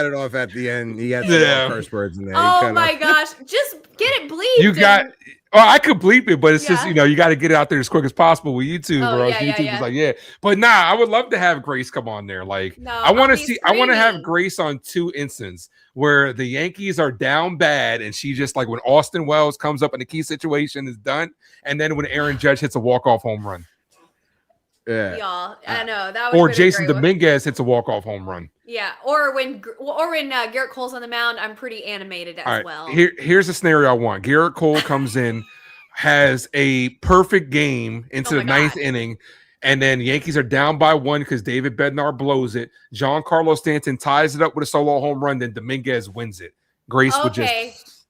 it off at the end. He had some more curse words in there. Oh my gosh. Just get it bleeped. You got I could bleep it, but it's just, you got to get it out there as quick as possible with YouTube, or else YouTube is like, But I would love to have Grace come on there. Like, I want to have Grace on 2 instances where the Yankees are down bad, and she just, like, when Austin Wells comes up in a key situation is done, and then when Aaron Judge hits a walk-off home run. Yeah, y'all. I know that. Or Jason Dominguez hits a walk-off home run. Yeah, or when Garrett Cole's on the mound, I'm pretty animated as well. Here's a scenario I want. Garrett Cole comes in, has a perfect game into the 9th inning, and then Yankees are down by 1 because David Bednar blows it. Giancarlo Stanton ties it up with a solo home run, then Dominguez wins it. Grace would just.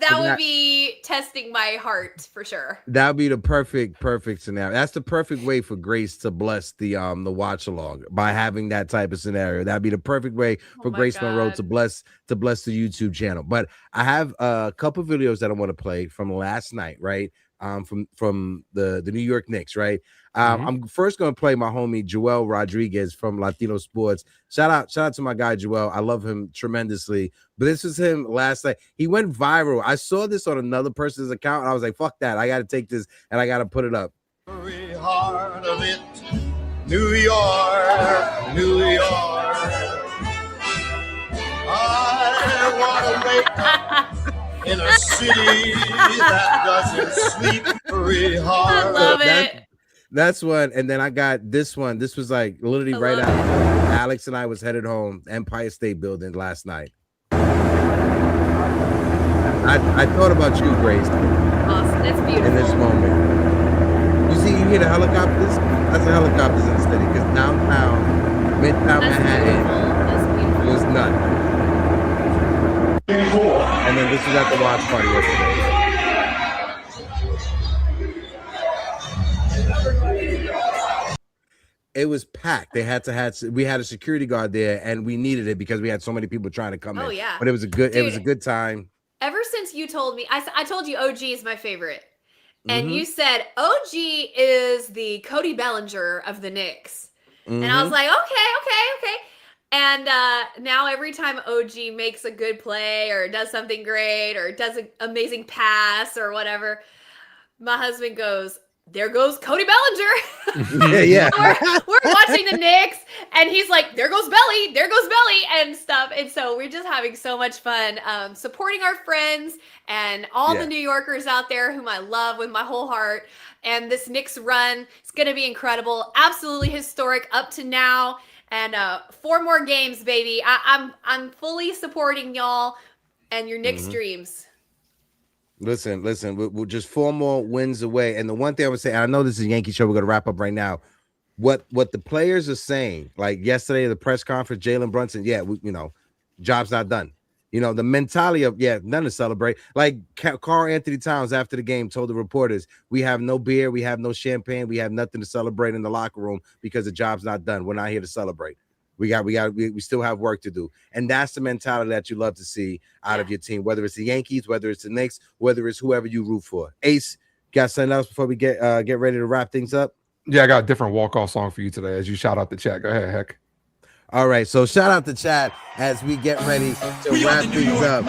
That would be testing my heart for sure. That would be the perfect scenario. That's the perfect way for Grace to bless the watch along, by having that type of scenario. That'd be the perfect way for Grace Monroe to bless the YouTube channel. But I have a couple videos that I want to play from last night, right? From the New York Knicks, right? I'm first going to play my homie Joel Rodriguez from Latino Sports. Shout out to my guy Joel. I love him tremendously. But this was him last night. He went viral. I saw this on another person's account, and I was like, "Fuck that! I got to take this and I got to put it up." Very heart of it, New York, New York. I want to wake up in a city that doesn't sleep very hard. I love it. That's one. And then I got this one. This was like literally right after Alex and I was headed home, Empire State Building last night. I thought about you, Grace. Awesome. That's beautiful. In this moment. You hear the helicopters? That's the helicopters in the city, because downtown, midtown Manhattan was nuts. And then this was at the watch party yesterday. It was packed. We had a security guard there, and we needed it because we had so many people trying to come in. Yeah. But it was a good time. Ever since you told me, I told you OG is my favorite. And you said OG is the Cody Bellinger of the Knicks. And I was like, okay. And now every time OG makes a good play or does something great or does an amazing pass or whatever, my husband goes, "There goes Cody Bellinger." Yeah. we're watching the Knicks, and he's like, there goes Belly, and stuff. And so we're just having so much fun supporting our friends and all the New Yorkers out there whom I love with my whole heart. And this Knicks run is going to be incredible, absolutely historic up to now. And 4 more games, baby. I'm fully supporting y'all and your Knicks dreams. Listen, we're just 4 more wins away. And the one thing I would say, I know this is a Yankee show, we're going to wrap up right now. What the players are saying, like yesterday, the press conference, Jalen Brunson, job's not done. The mentality of, none to celebrate. Like Carl Anthony Towns after the game told the reporters, we have no beer, we have no champagne, we have nothing to celebrate in the locker room because the job's not done. We're not here to celebrate. We still have work to do. And that's the mentality that you love to see out of your team, whether it's the Yankees, whether it's the Knicks, whether it's whoever you root for. Ace, got something else before we get ready to wrap things up? Yeah, I got a different walk-off song for you today as you shout out the chat. Go ahead, Heck. All right, so shout out to chat as we get ready to wrap things up.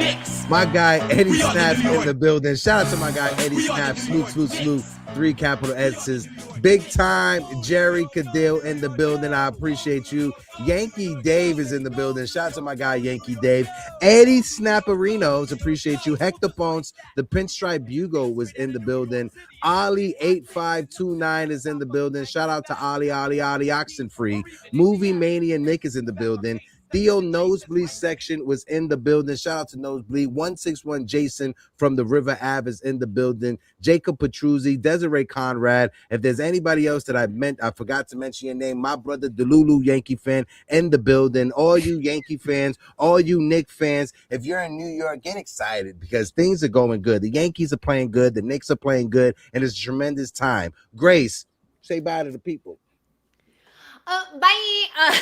My guy Eddie Snaps in the building. Shout out to my guy Eddie Snaps. Salute. 3 capital S's. Big time Jerry Cadell in the building. I appreciate you. Yankee Dave is in the building. Shout out to my guy Yankee Dave. Eddie Snapperinos, appreciate you. Hector Ponce, the Pinstripe Bugle was in the building. Ollie 8529 is in the building. Shout out to Ollie Oxenfree. Movie Mania Nick is in the building. Theo Nosebleed section was in the building. Shout out to Nosebleed. 161 Jason from the River Ave is in the building. Jacob Petruzzi, Desiree Conrad. If there's anybody else that I forgot to mention your name, my brother Delulu Yankee fan in the building. All you Yankee fans, all you Knick fans, if you're in New York, get excited because things are going good. The Yankees are playing good. The Knicks are playing good. And it's a tremendous time. Grace, say bye to the people. Bye.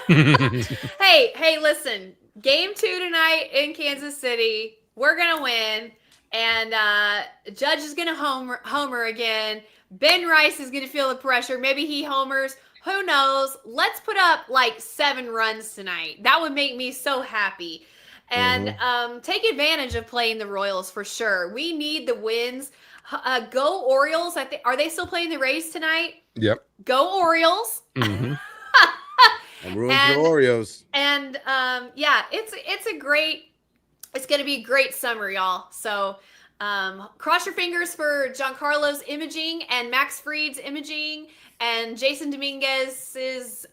Hey, listen. Game 2 tonight in Kansas City. We're gonna win, And Judge is going to homer again. Ben Rice is going to feel the pressure. Maybe he homers. Who knows? Let's put up like 7 runs tonight. That would make me so happy. And take advantage of playing the Royals for sure. We need the wins. Go Orioles. Are they still playing the Rays tonight? Yep. Go Orioles. I'm rooting for the Orioles. And it's going to be a great summer, y'all. So cross your fingers for Giancarlo's imaging and Max Fried's imaging and Jason Dominguez's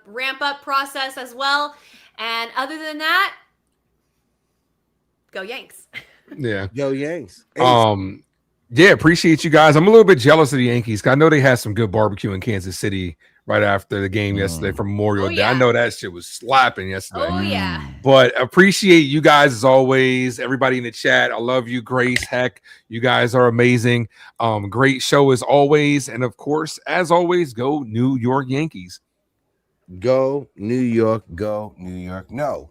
ramp up process as well. And other than that, go Yanks. Yeah. Go Yanks. Yeah, appreciate you guys. I'm a little bit jealous of the Yankees. I know they had some good barbecue in Kansas City right after the game yesterday for Memorial Day. I know that shit was slapping yesterday. Oh, yeah. But appreciate you guys as always. Everybody in the chat. I love you, Grace. Heck, you guys are amazing. Great show as always. And of course, as always, go New York Yankees. Go New York. Go New York. No.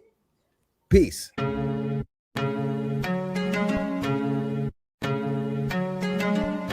Peace.